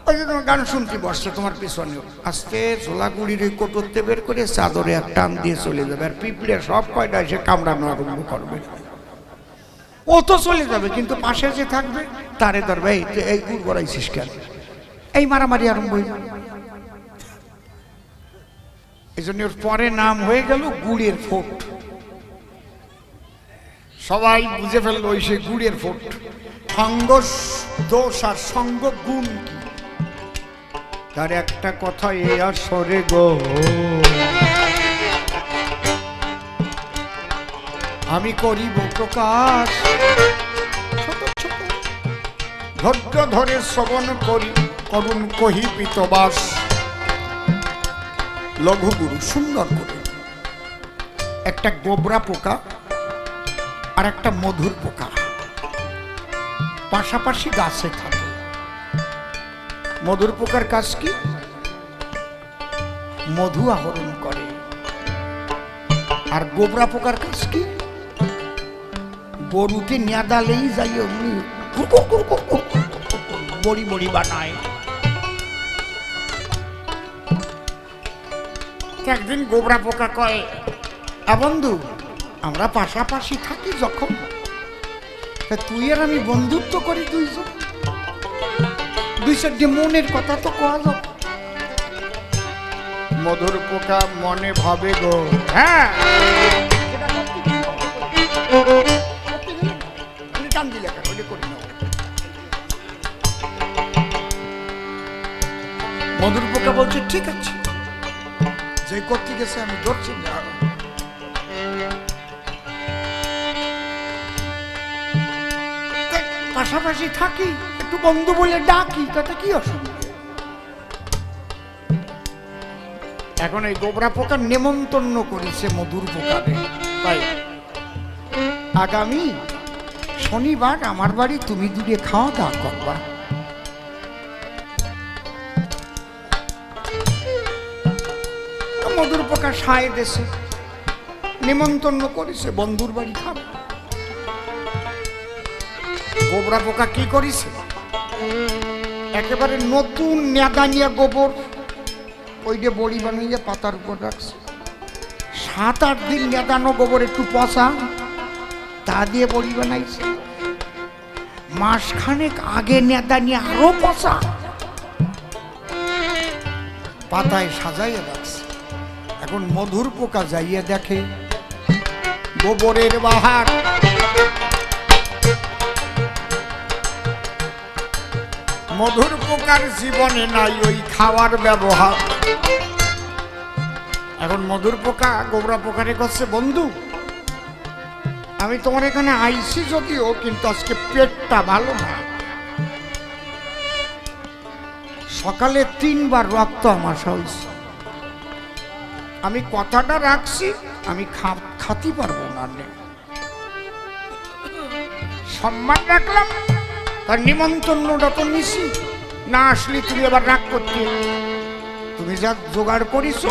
ওই যে তোমার গান শুনতে বসছে তোমার পিছনে, আস্তে জোলাগুড়ির ওই কোটরতে বের করে চাদরে এক টান দিয়ে চলে যাবে। আর পিঁপড়ে সব কয়টা এসে কামড়ানো আরম্ভ করবে। ও তো চলে যাবে, কিন্তু পাশে যে থাকবে তারে ধরবে, এই গুড় গড়াইছিস কেন? এই মারামারি আরম্ভ হয়ে যাবে। এই জন্য ওর পরে নাম হয়ে গেল গুড়ের ফোট। সবাই বুঝে ফেললো ওই সে গুড়ের ফোট। সঙ্গ দোষ আর সঙ্গ গুণ কি? তার একটা কথা এ আসরে গো, আমি করিব প্রকাশ। ছোট ছোট ধৈর্য ধরে শ্রবণ করি, করুণ কহিপিত বাস। লঘুগুরু সুন্দর করে। একটা গোবরা পোকা আর একটা মধুর পোকা পাশাপাশি গাছে থাকে। মধুর পোকার কাজ কি? মধু আহরণ করে। আর গোবরা পোকার কাজ কি? গরুকে নেদালেই যাই বড়ি বড়ি বানায়। একদিন গোবরা পোকা কয়, বন্ধু, আমরা পাশাপাশি থাকি যখন, তুই আর আমি বন্ধুত্ব করি দুইজন, দুই চারটে মনের কথা তো কোয়া যাও। মধুর পোকা মনে ভাবে গো, হ্যাঁ, মধুর পোকা বলছে ঠিক আছে, যে করতে গেছে আমি ধরছি না। পাশাপাশি থাকি, একটু বন্ধু বলে ডাকি, তাতে কি অসুবিধা? এখন এই গোবরা পোকা নেমন্তন্ন করেছে মধুর পোকারে, তাই আগামী শনিবার আমার বাড়ি তুমি দুটো খাওয়া দাওয়া করবা। মধুর পোকা সায় দেশে নেমন্তন্ন করেছে, বন্ধুর বাড়ি খাবে। গোবরা পোকা কি করেছে? একেবারে নতুন নেদানিয়া গোবর ওইটা বড়ি বানিয়ে পাতার উপর রাখছে। 7-8 দিন নেদানো গোবর একটু পচা, তা দিয়ে বড়ি বানাইছে। মাসখানেক আগে নেদানিয়া আরো পচা, পাতায় সাজাইয়া রাখছে। এখন মধুর পোকা যাইয়া দেখে গোবরের বাহার। মধুর পোকার জীবনে নাই ওই খাওয়ার ব্যবহার। এখন মধুর পোকা গোবরা পোকারে করছে, বন্ধু, আমি তোমার এখানে আইছি যদিও, কিন্তু আজকে পেটটা ভালো না। সকালে 3 বার রক্ত আমাশা হয়েছে। আমি কথাটা রাখছি, আমি খাতি পারবো না। সম্মান রাখলাম, তার নিমন্ত্রণটা তো নিছি, না আসলে তুমি আবার রাগ করতে। তুমি যা জোগাড় করিস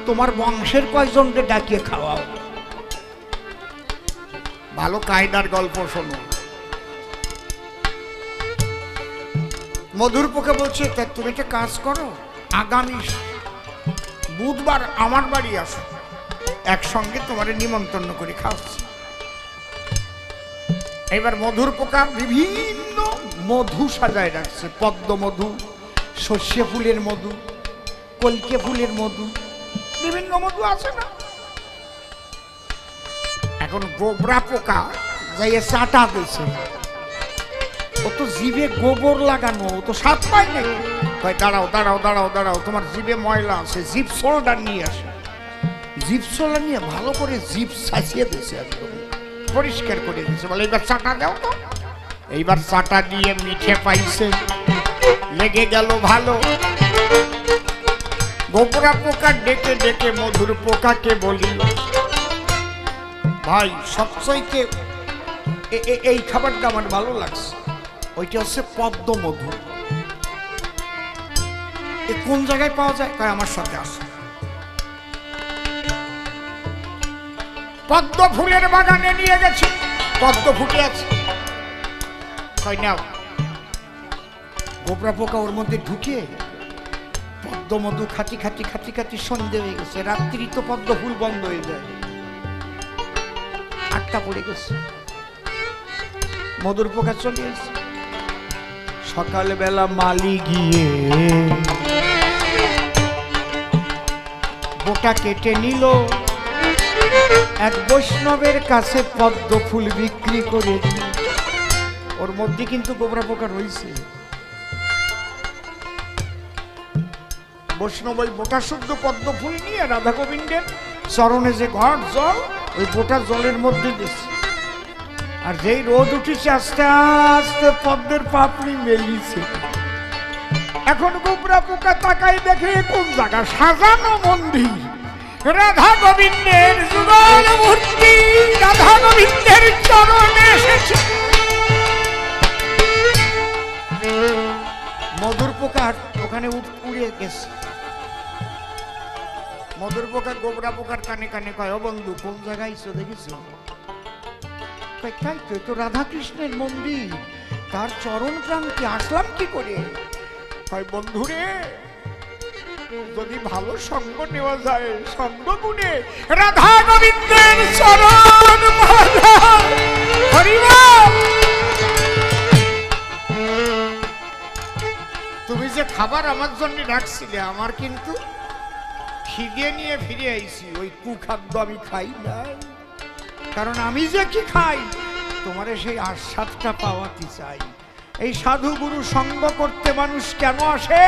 তোমার বংশের কয়জনকে ডাকিয়ে খাওয়াও। ভালো কায়দার গল্প শোনো। মধুর পোকা বলছে, তুমি একটা কাজ করো, আগামী বুধবার আমার বাড়ি আসো, একসঙ্গে তোমার নিমন্ত্রণ করে খাওয়াচ্ছি। এবার মধুর পোকা বিভিন্ন মধু সাজায় রাখছে, পদ্ম মধু, সর্ষে ফুলের মধু, কলকে ফুলের মধু, বিভিন্ন মধু আছে না। এখন গোবরা পোকা যাইয়ে চাটা দিয়েছে, ও তো জিভে গোবর লাগানো, ও তো স্বাদ পায় নাকি। ভাই দাঁড়াও দাঁড়াও দাঁড়াও দাঁড়াও, তোমার জিভে ময়লা আছে, জিভ সোলডার নিয়ে আসে। জিভ সোলডার নিয়ে ভালো করে জিভ সাজিয়ে দিয়েছে, একদম পরিষ্কার করে দিয়েছে। বলে এইবার চাটা দাও তো। এইবার চাটা দিয়ে মিঠে পাইছে, লেগে গেল ভালো। গোবরা পোকা ডেকে ডেকে মধুর পোকাকে বলি, ভাই সবচাইতে এই খাবারটা আমার ভালো লাগছে, ওইটা হচ্ছে পদ্ম মধু। কোন জায়গায় পাওয়া যায়? কয় আমার সাথে আসে। পদ্ম ফুলের বাগানে নিয়ে গেছি, পদ্ম ফুটে আছে। কয় নাও। গোবরা পোকা ওর মধ্যে ঢুকে পদ্ম মধু খাতি খাতি খাতি খাতি সন্ধে হয়ে গেছে। রাত্রি তো পদ্ম ফুল বন্ধ হয়ে যায়, 8টা পড়ে গেছে। মধুর পোকা চলে এসেছে। সকালবেলা মালি গিয়ে বোটা কেটে নিল, এক বৈষ্ণবের কাছে পদ্ম ফুল বিক্রি করে দিল। ওর মধ্যে কিন্তু গোবরা পোকা রয়েছে। বৈষ্ণব ওই বোটা শুদ্ধ পদ্ম ফুল নিয়ে রাধা গোবিন্দের চরণে যে ঘট জল, ওই বোটা জলের মধ্যে দিচ্ছে। আর যেই রোদ উঠেছে আস্তে আস্তে পদ্মের পাপড়ি মেলিছে। এখন গোবরা পোকা তাকাই দেখে কোন জায়গা সাজানো মন্দির, রাধা গোবিন্দের যুগল মূর্তি, রাধা গোবিন্দের চরণে এসেছে। মধুর পোকা ওখানে উড়ে গেছে। মধুর পোকা গোবরা পোকার কানে কানে কয়, ও বন্ধু কোন জায়গায় আইছো দেখিস? তাই তো রাধা কৃষ্ণের মন্দির, তার চরণ প্রান্তে আসলাম কি করে? কয় বন্ধুরে, যদি ভালো সঙ্গ নেওয়া যায় সঙ্গ গুণে রাধা গোবিন্দের চরণ তুমি যে খাবার আমার জন্য রাখছিলে, আমার কিন্তু খিদে নিয়ে ফিরে আইছি। ওই কুখাদ্য আমি খাই নাই, কারণ আমি যে কি খাই তোমারে সেই আস্বাদটা পাওয়াতে চাই। এই সাধু গুরু সঙ্গ করতে মানুষ কেন আসে?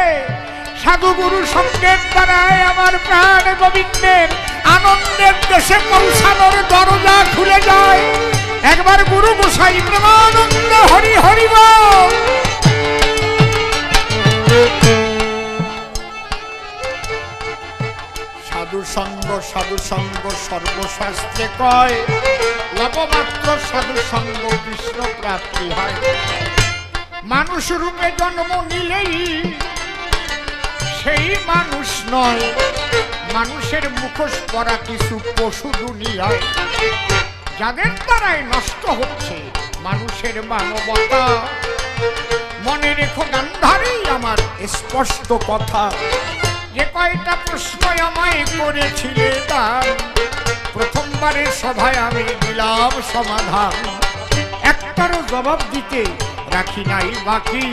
সাধু গুরু সঙ্গের দ্বারাই আমার প্রাণ গোবিন্দের আনন্দের দেশে পৌঁছানোর দরজা খুলে যায়। একবার গুরু গোসাই প্রেমানন্দ হরি হরি বল। সাধু সঙ্গ সর্বশাস্ত্রে কয়, লবমাত্র সাধু সঙ্গ কৃষ্ণ প্রাপ্তি হয়। মানুষ রূপে জন্ম নিলেই সেই মানুষ নয়, মানুষের মুখোশ পরা কিছু পশু দুনিয়ায়, যাদের দ্বারাই নষ্ট হচ্ছে মানুষের মানবতা। মনে রেখো গান্ধারী আমার স্পষ্ট কথা, যে কয়টা প্রশ্ন আমায় করেছিলে দান, প্রথমবারের সভায় আমি দিলাম সমাধান। একটারও জবাব দিতে রাখি নাই বাকি,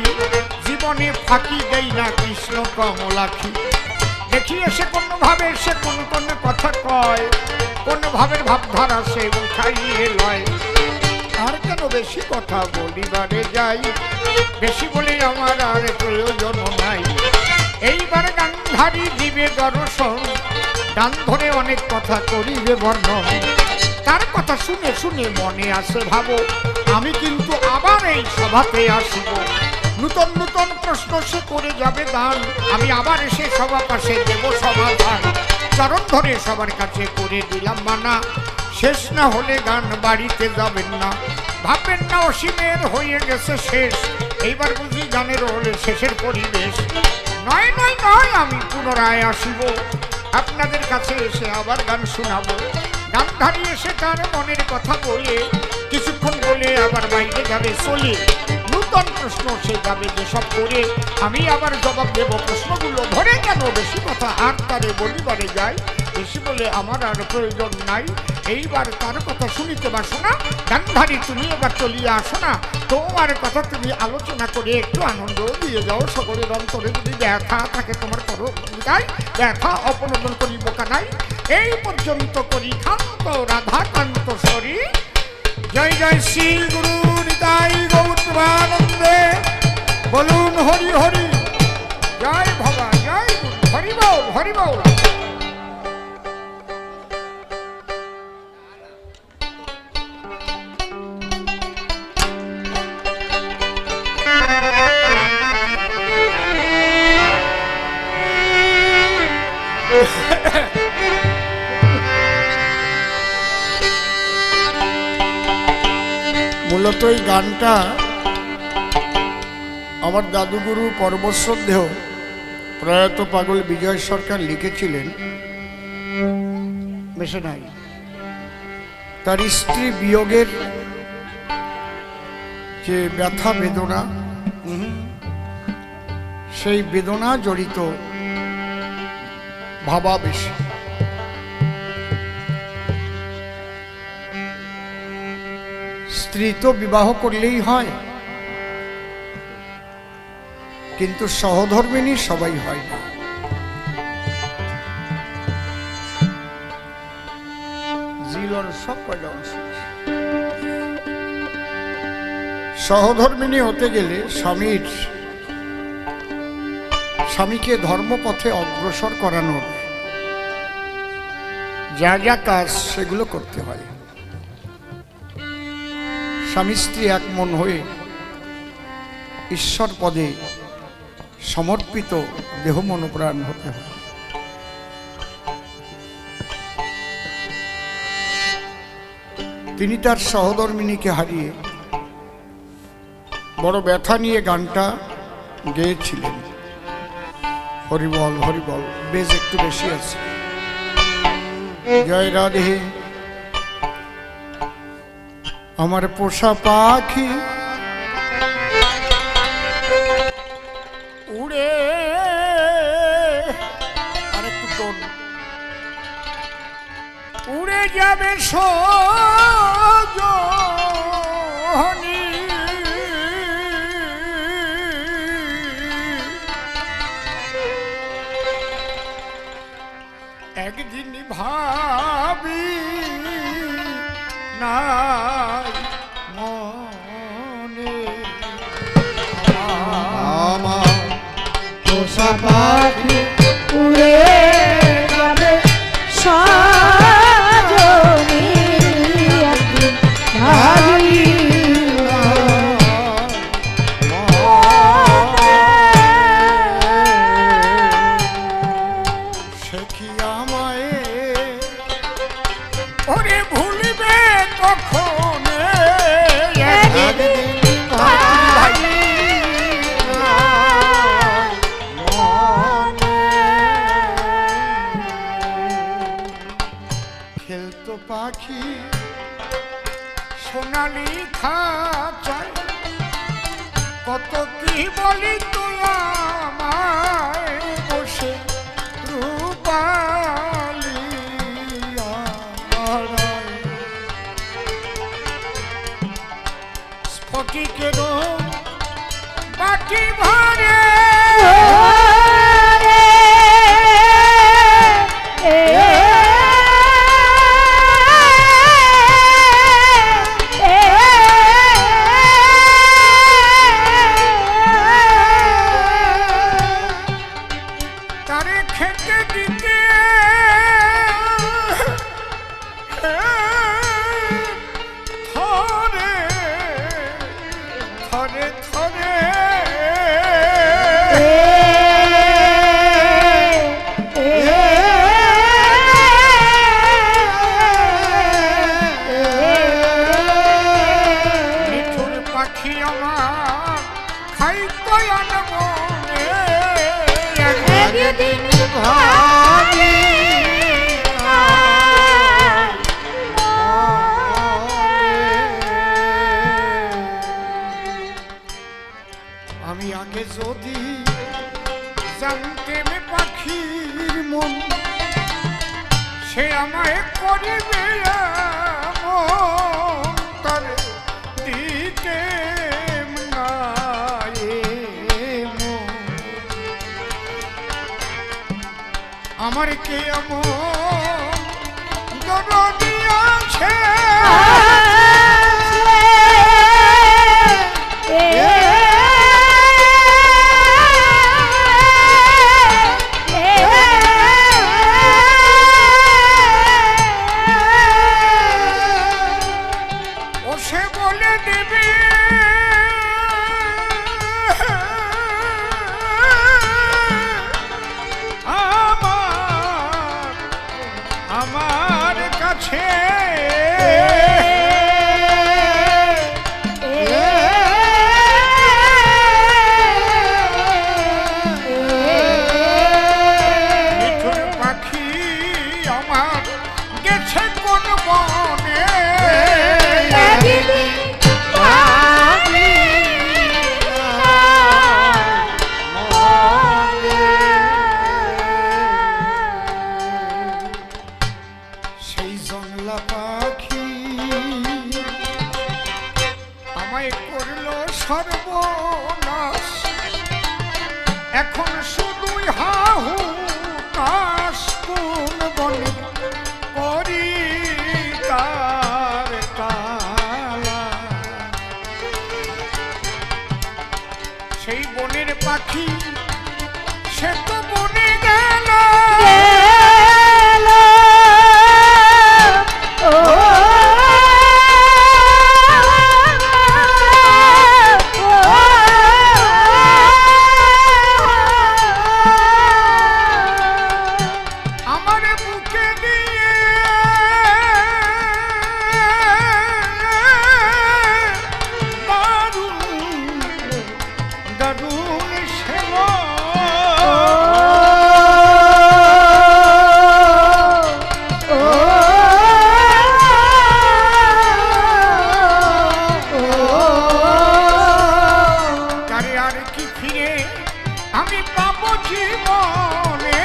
জীবনে ফাঁকি দেই না কৃষ্ণ কমলাখি। দেখি এসে কোনোভাবে সে কোন কোন কথা কয়, কোন ভাবের ভাবধারা সে উঠাইয়ে লয়। আর কেন বেশি কথা বলিবারে যাই, বেশি বলে আমার আর প্রয়োজন নাই। এইবার গান্ধারী দিবে দর্শন, ডান ধরে অনেক কথা করিবে বর্ণন। তার কথা শুনে শুনে মনে আসে ভাবো, আমি কিন্তু আবার এই সভাতে আসিব। নূতন নূতন প্রশ্ন সে করে যাবে দান, আমি আবার এসে সভা পাশে দেব সমাধান। চরণ ধরে সবার কাছে করে দিলাম মানা, শেষ না হলে গান বাড়িতে যাবেন না। ভাববেন না অসীমের হয়ে গেছে শেষ, এইবার বুঝি গানের হলে শেষের পরিবেশ। নয় নয় নয়, আমি পুনরায় আসিব, আপনাদের কাছে এসে আবার গান শোনাবো। গান্ধারী এসে তার মনের কথা বলে, কিছুক্ষণ বলে আবার বাইরে যাবে চলে। নূতন প্রশ্ন সে যাবে যেসব করে, আমি আবার জবাব দেব প্রশ্নগুলো ধরে। কেন বেশি কথা আর তারে বলিবারে যায়, বেশি বলে আমার আর প্রয়োজন নাই। এইবার তার কথা শুনিতে বাসো না, গান্ধারী তুমি এবার চলিয়ে আসো না, তোমার কথা তুমি আলোচনা করে একটু আনন্দ দিয়ে যাও। সকলের অন্তরে যদি ব্যথা থাকে তোমার করো বিদায়, ব্যথা অপনোদন করি বোকা নাই। এই পর্যন্ত করি ক্ষান্ত রাধাকান্ত সরি। জয় জয় শ্রী গুরু নিতাই গৌর প্রেমানন্দে, বলুন হরি হরি। জয় ভগবান, জয় গুরু, হরি বল হরি বল। মূলত এই গানটা আমার দাদুগুরু পরমশ্রদ্ধেয় প্রয়াত পাগল বিজয় সরকার লিখেছিলেন মেশে নাই। তার স্ত্রী বিয়োগের যে ব্যথা বেদনা, সেই বেদনা জড়িত ভাবাবেশে স্ত্রী তো বিবাহ করলেই হয়, কিন্তু সহধর্মিণী সবাই হয় না। সহধর্মিণী হতে গেলে স্বামীকে ধর্মপথে অগ্রসর করানোর যা যা কাজ সেগুলো করতে হয়। স্বামী স্ত্রী এক মন হয়ে ঈশ্বর পদে সমর্পিত দেহ মনোপ্রাণ হতে হয়। তিনি তার সহধর্মিণীকে হারিয়ে বড় ব্যথা নিয়ে গানটা গেয়েছিলেন। হরিবল হরিবল, বেশ একটু বেশি আছে। জয় রাধে। আমার পোষা পাখি উড়ে, আরেকটু টোন, উড়ে যাবে সজনী, একদিন ভাবি নাই মনে আমার পোষা পাখি উড়ে যাবে সজনী, একদিন ভাবি সে কি আমায় ওরে ভুলবে কখন, খেলতো পাখি সোনালি খাঁচায়, কত কি বলি তুই আমায় বসে রূপালি আড়ায়। স্ফটিকেরও বাটি ভরে আমায় করিবে তার দিতে আমার কে এমন দরদি আছে ও সে বলে দেবে আমার কাছে মিঠুন পাখি আমার গেছে কোন বনে সেই জংলা পাখি আমায় করলো সর্বনাশ এখন শুধুই হাহু কাশ কোন বনে করি তার কালা সেই বনের পাখি সে তো বনে গেল আমার বুকে দিয়ে দারুণ দারুণ সেবা তারে আর কি ফিরে আমি পাবো জীবনে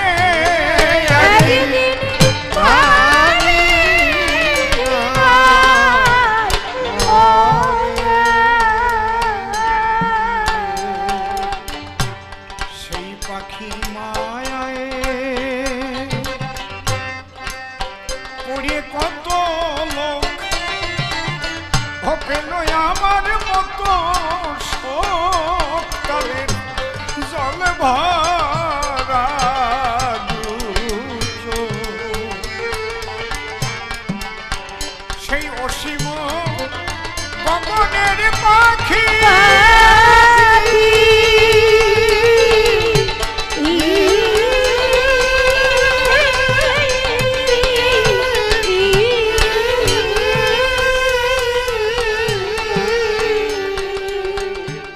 সেই পাখির মায়ায় পড়ে কত লোক পেল আমার মতো শোক তাদের জল ভরা দুচোখ। সেই অসীম গগনের পাখি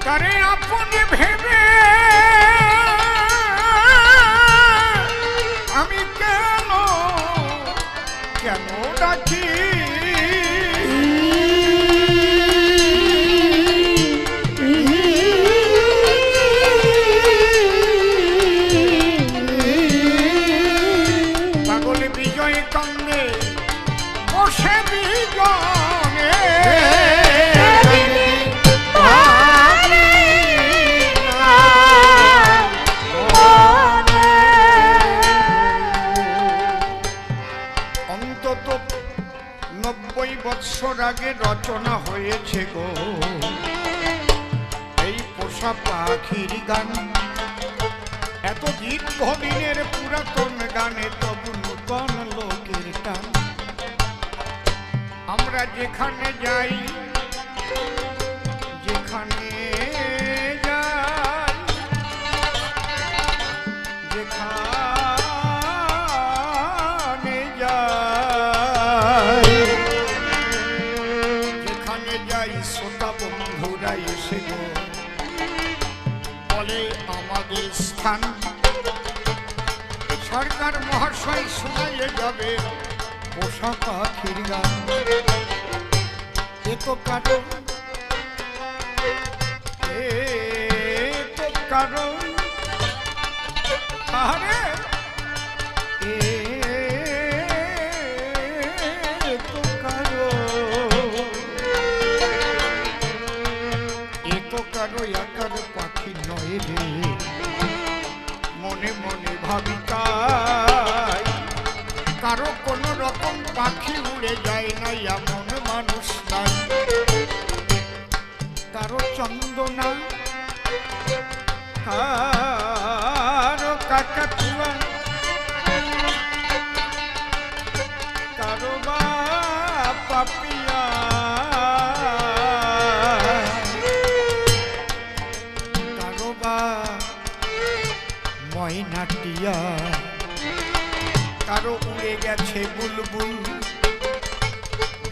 তারে আপন ভেবে আমি কেন কেন ডাকি পাগল বিজয় কান্দে বসে বিজনে অন্তত 90 বৎসর আগে রচনা হয়েছে গো এই পোষা পাখির গান এত দীর্ঘদিনের পুরাতন গানে তবু নূতন লোকের টান আমরা যেখানে যাই যেখানে যাই যেখানে যাই যেখানে যাই শ্রোতা বন্ধুরা এসে গো বলে আমাদের স্থান সরকার মহাশয় শোনাইয়ে যাবে পোষা পাখির গান এ তো কারণ আরে পাখি উড়ে যায় না এমন মানুষ নাই। কারো চন্দনা কারো কাকাতুয়া কারো বা পাপিয়া কারো বা ময়নাটিয়া কারো উড়ে গেছে বুলবুল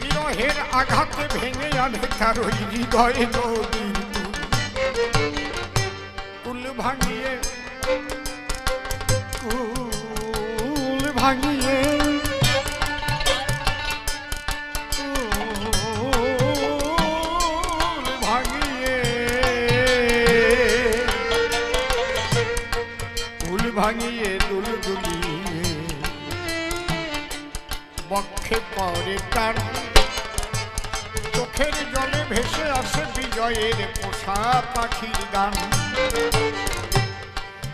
বিরহের আঘাতে ভেঙে আনে কারো হৃদয়ে নদীর কুল ভাঙিয়ে কুল ভাঙিয়ে কুল ভাঙিয়ে কুল ভাঙিয়ে দুল দুলিয়ে বক্ষে পরে কার চোখের জলে ভেসে আসে বিজয়ের পোষা পাখির গান।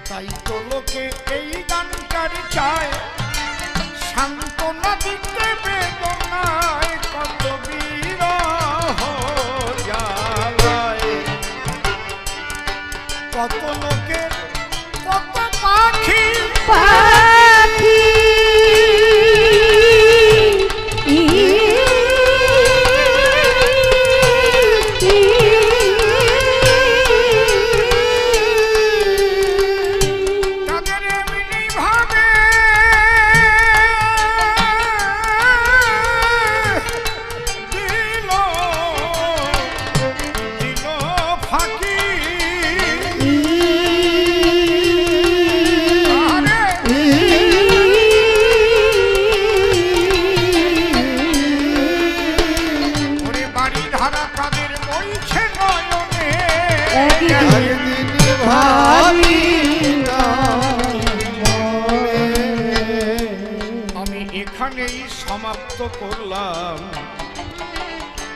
তাই তো লোকে এই গানটার চায় সান্ত্বনা দিতে বেদনায় কত বিরহ জ্বালায় কত লোকের কত পাখি পাখি তাদের এমনি ভাবে দিল দিল ফাঁকি ওরে বাড়ি ধারা কাদের বইছে নয়নে একদিন ভাবি আমি এখানেই সমাপ্ত করলাম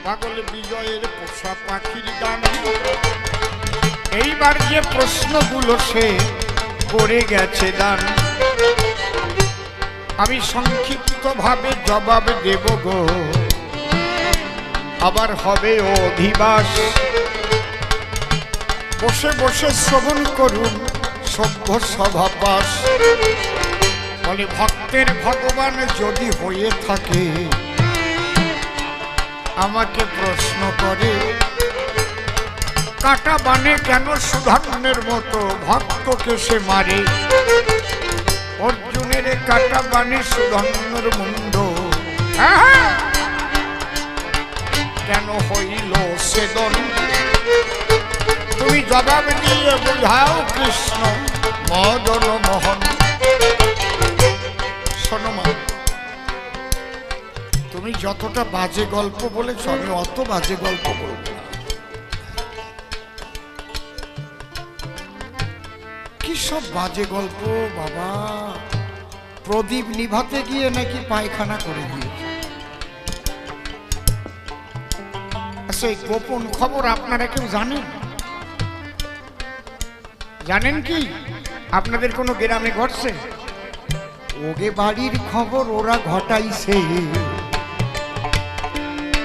পাগল বিজয়ের পোষা পাখির গান। এইবার যে প্রশ্নগুলো সে করে গেছে দান আমি সংক্ষিপ্ত ভাবে জবাব দেব গো, আবার হবে অধিবাস। বসে বসে শ্রবণ করুন সভ্য সভাবাস। বলে ভক্তের ভগবান যদি হয়ে থাকে আমাকে প্রশ্ন করে কাটা বানে কেন সুধান্নের মতো ভক্তকে সে মারে। অর্জুনের কাটা বানে সুধান্নর মুন্ড কেন হইল সেদন। তুমি জবাব দিয়ে বোঝাও কৃষ্ণ মদন মোহন। শোনো মা, তুমি যতটা বাজে গল্প বলেছ আমি অত বাজে গল্প বলব না। কি সব বাজে গল্প বাবা। প্রদীপ নিভাতে গিয়ে নাকি পায়খানা করে দিয়েছে। আচ্ছা, এই গোপন খবর আপনারা কেউ জানেন? জানেন কি আপনাদের কোনো গ্রামে ঘটছে? ওগে বাড়ির খবর ওরা ঘটাইছে,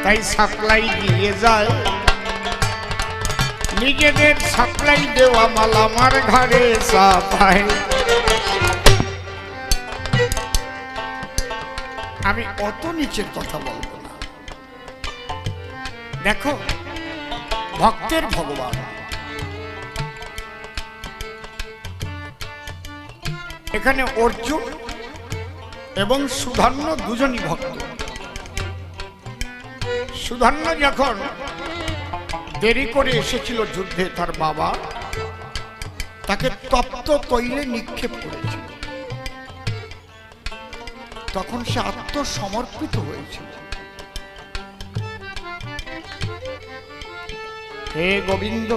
তাই সাপ্লাই দিয়ে যায়। নিজেদের সাপ্লাই দেওয়া মাল আমার ঘরে চাপায়। আমি অত নিচের কথা বলবো না। দেখো, ভক্তের ভগবান এখানে অর্জুন এবং সুধান্য দুজনই ভক্ত। সুধান্য যখন দেরি করে এসেছিল যুদ্ধে, তার বাবা তাকে তপ্ত তৈলে নিক্ষেপ করেছিল। তখন সে আত্মসমর্পিত হয়েছিল। হে গোবিন্দ,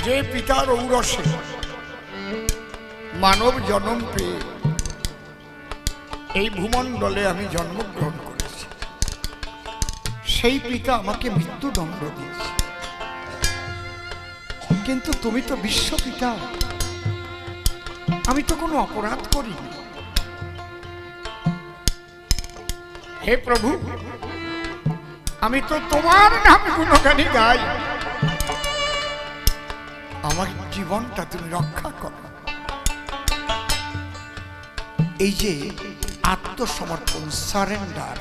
যে পিতার ঔরসে মানব জন্ম পেয়ে এই ভূমণ্ডলে আমি জন্মগ্রহণ করেছি, সেই পিতা আমাকে মৃত্যুদণ্ড দিয়েছে। কিন্তু তুমি তো বিশ্বপিতা, আমি তো কোনো অপরাধ করিনি। হে প্রভু, আমি তো তোমার নাম গুণগানি গাই, আমার জীবনটা তুমি রক্ষা করো। এই যে আত্মসমর্পণ, সারেন্ডার,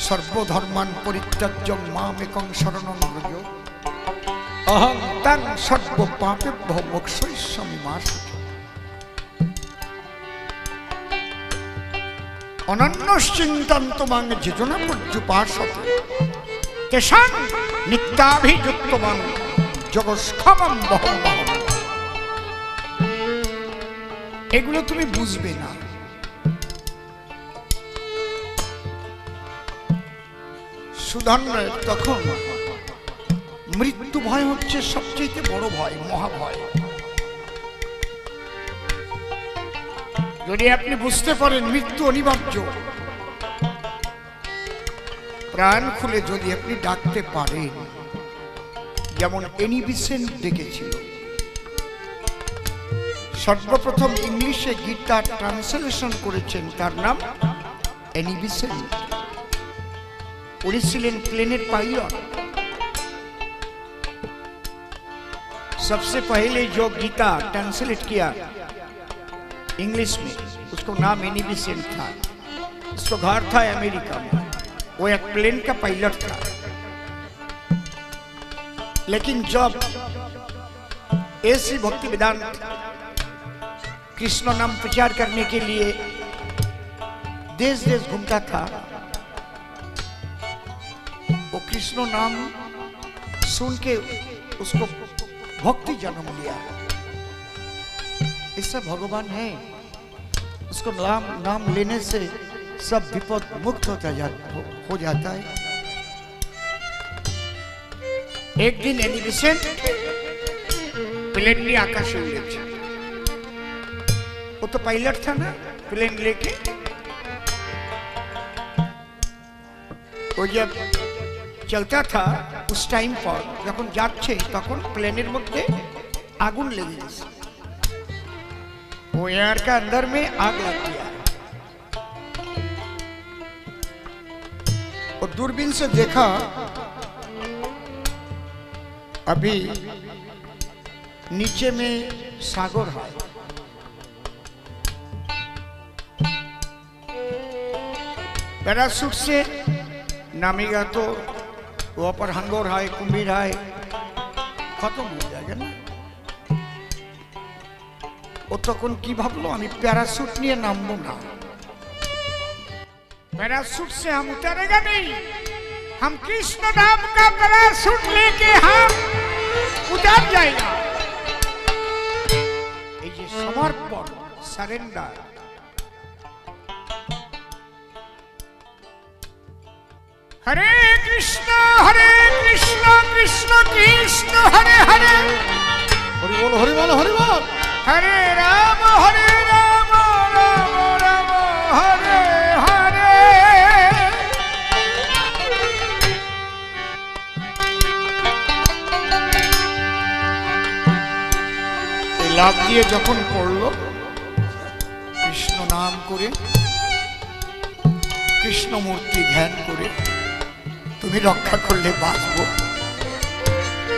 সর্বধর্মান পরিত্যাজ্য মামেকং শরণং ব্রজ অহং তাং সর্ব পাপেভ্যো মোক্ষয়িষ্যামি মা শুচি। অনন্যশ্চিন্তন্তু মাং যোজনা পর্যুপাসতে তেষাং নিত্যাভিযুক্তমাং জগৎক্ষমং বহং বহং। এগুলো তুমি বুঝবে না। সুধন্যের তখন মৃত্যু ভয় হচ্ছে সবচেয়ে বড় ভয়, মহাভয়। যদি আপনি বুঝতে পারেন মৃত্যু অনিবার্য, প্রাণ খুলে যদি আপনি ডাকতে পারেন, যেমন এনি বিসেন্ট ডেকেছিল। সর্বপ্রথম ইংলিশে গীতা ট্রান্সলেশন করেছেন, তার নাম এনি বিসেন্ট। उनी ছিলেন प्लेनेट पायलट। सबसे पहले जो गीता ट्रांसलेट किया इंग्लिश में, उसको नाम एनी बिसेंट था। उसको घर था अमेरिका में, वो एक प्लेन का पायलट था। लेकिन जब ऐसी भक्ति वेदांत कृष्ण नाम प्रचार करने के लिए देश देश घूमता था, वो कृष्ण नाम सुन के उसको भक्ति जन्म लिया। इससे भगवान है, उसको नाम लेने से सब विपद मुक्त हो जाता है। एक दिन एनी बिसेंट प्लेन ने आकाश में उड़े। वो तो पायलट था ना, प्लेन लेके। वो जब चलता था उस टाइम पर যখন যাচ্ছে তখন প্লেনের মধ্যে আগুন লেগে গেছে। वो एयर का अंदर में आग लग गया। और दूरबीन से देखा, अभी नीचे में सागर है। पैराशूट से नामेगा तो वहाँ पर हंगोर है, कुंभीर है, खत्म हो जाएगा ना। वो तখন কি ভাবলো, আমি প্যারাশুট নিয়ে নামবো না। पैराशूट से हम उतरेगा नहीं, हम कृष्ण नाम का पैराशूट लेके हम उतर जाएगा। ये समर्पण, सरेंडर। हरे कृष्ण कृष्ण कृष्ण हरे हरे, हरि बोल हरि बोल हरि बोल, हरे राम राम राम हरे हरे। লাভ দিয়ে যখন পড়লো, কৃষ্ণ নাম করে, কৃষ্ণ মূর্তি ধ্যান করে, তুমি রক্ষা করলে বাঁচবো।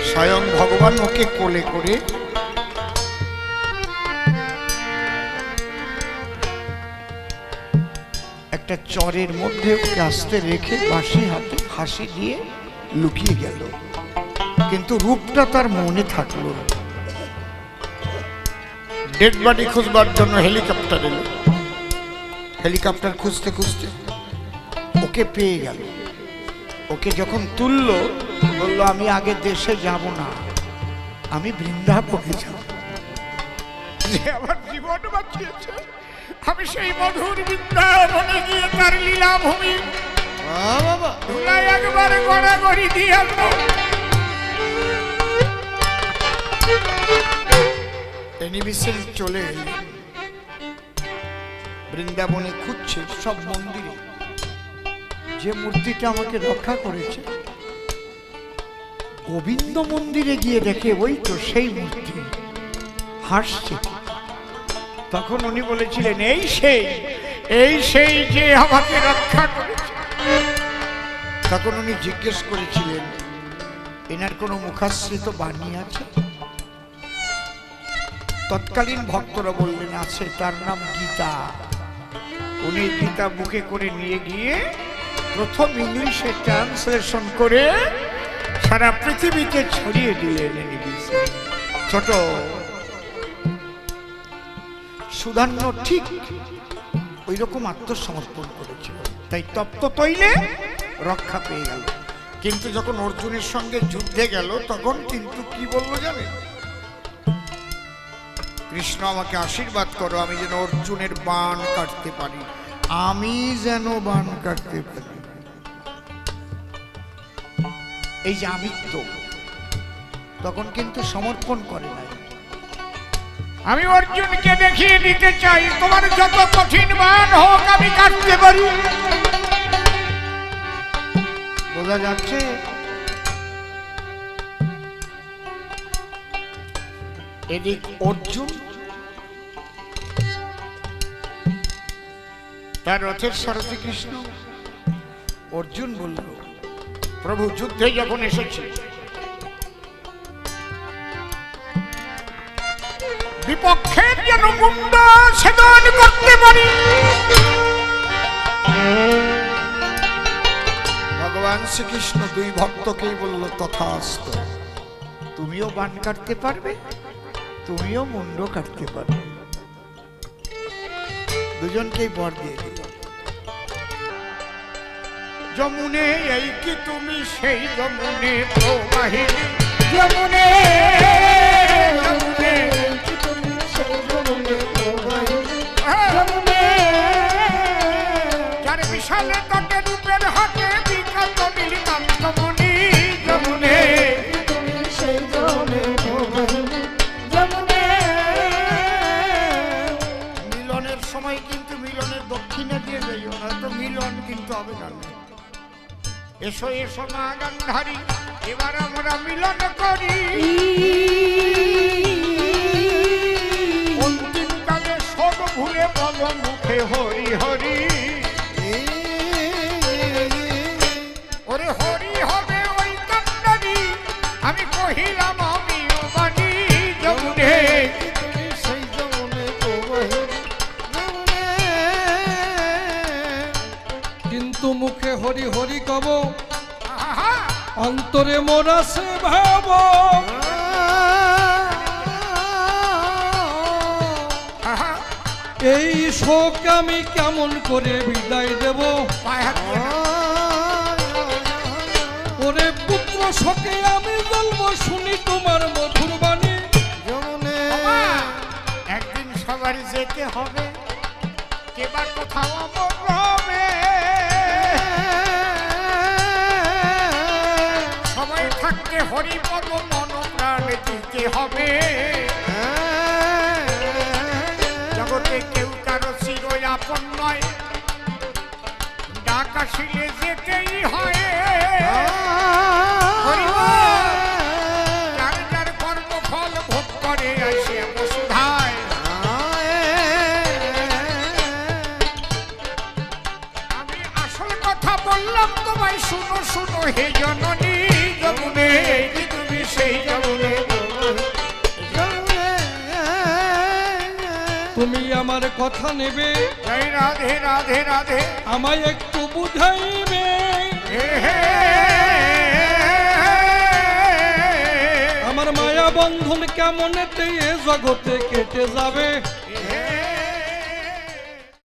স্বয়ং ভগবান ওকে কোলে করে একটা চরের মধ্যে ওকে আস্তে রেখে বাঁশি হাতে ফাঁসি দিয়ে লুকিয়ে গেল। কিন্তু রূপটা তার মনে থাকলো। ডেড বডি খুঁজবার জন্য হেলিকপ্টার এলো। হেলিকপ্টার খুঁজতে খুঁজতে ওকে পেয়ে গেল। ওকে যখন তুললো, বললো আমি আগে দেশে যাব না, আমি বৃন্দাবনে যাব। যে আমার জীবন বাঁচিয়েছে, আমি সেই মধুর বৃন্দাবনে গিয়ে তার লীলাভূমি বাবা ধুলাই একবার গড়াগড়ি দিয়ে আসবো। এনি বিসেন্ট চলে এল বৃন্দাবনে, খুঁজছে সব মন্দিরে যে মূর্তিটা আমাকে রক্ষা করেছে। গোবিন্দ মন্দিরে গিয়ে দেখে ওই তো সেই মূর্তি হাসছে। তখন উনি বলেছিলেন এই সেই যে আমাকে রক্ষা করেছে। তখন উনি জিজ্ঞেস করেছিলেন এনার কোনো মুখাশ্রিত বাণী আছে? তৎকালীন ভক্তরা বললেন আছে, তার নাম গীতা। উনি গীতা বুকে করে নিয়ে গিয়ে প্রথম ইংলিশে ট্রান্সলেশন করে সারা পৃথিবীতে ছড়িয়ে দিলেন। ছোট সুধান্য ঠিক ওই রকম আত্মসমর্পণ করেছিল, তাই তপ্ত তৈলে রক্ষা পেয়ে গেল। কিন্তু যখন অর্জুনের সঙ্গে যুদ্ধে গেল তখন কিন্তু কি বললো জানেন? কৃষ্ণ আমাকে আশীর্বাদ করো আমি যেন অর্জুনের বাণ কাটতে পারি, আমি যেন বাণ কাটতে পারি। এই যে আমিত্ব, তখন কিন্তু সমর্পণ করে নাই। আমি অর্জুনকে দেখিয়ে দিতে চাই তোমার যত কঠিন বাণ হোক আমি কাটতে পারি। বোঝা যাচ্ছে? এদিক অর্জুন তার রথের সারথি কৃষ্ণ। অর্জুন বলল প্রভু যুদ্ধে যখন এসেছে বিপক্ষের যেন মুন্ড ছেদন করতে পারি। ভগবান শ্রীকৃষ্ণ দুই ভক্তকেই বলল তথাস্তু, তুমিও বাণ কাটতে পারবে, তুমিও মুন্ড কাটতে পারবে। দুজনকেই বর দিয়ে দিল। যমুনে এই কি তুমি সেই যমুনে প্রবাহিনী, যমুনে যমুনে তুমি সেই যমুনে প্রবাহিনী, যমুনে যার বিশালে তটে রূপের হাতে বিখ্যাত নীলকান্তমণি। যমুনে তুমি সেই যমুনে প্রবাহিনী, যমুনে মিলনের সময় কিন্তু মিলনের দক্ষিণে দিয়ে যাইও না, তো মিলন কিন্তু হবে না। এসো এসো মা গান্ধারী এবার আমরা মিলন করি। অন্তিম কালে সব ভুলে বল মুখে হরি হরি। ওরে হরি হবে ওই কান্দারি, আমি কহিলাম আমিও বাণী। যমুনে সেই যমুনে প্রবাহিনী, যমুনে। কিন্তু মুখে হরি হরি কব, আহা, অন্তরে মোরা সে ভাব। আহা, এই শোক আমি কেমন করে বিদায় দেব? পায়ে হাত দিয়ে না। ওরে পুত্র শোকে আমি জ্বলব, শুনি তোমার মধুর বাণী। যমুনে বাবা, একদিন সবারই যেতে হবে, কেবার কোথাও অমর হবে। সবাই থাকতে হরিপদ মন প্রাণ দিতে হবে। জগতে কেউ কারো চির আপন নয়, ডাক আসিলে যেতেই হয়। হরিবল, যার যার কর্মফল ভোগ করে আসে বসুধায়। আমি আসল কথা বললাম তোমায়, শুনো শুনো হে জননী। যমুনে কি তুমি সেই যমুনে তুমি আমার কথা নেবে, জয় রাধে রাধে রাধে। আমায় একটু বুঝাইবে। হে হে আমার মায়া বন্ধন কেমন এ জগতে কেটে যাবে। হে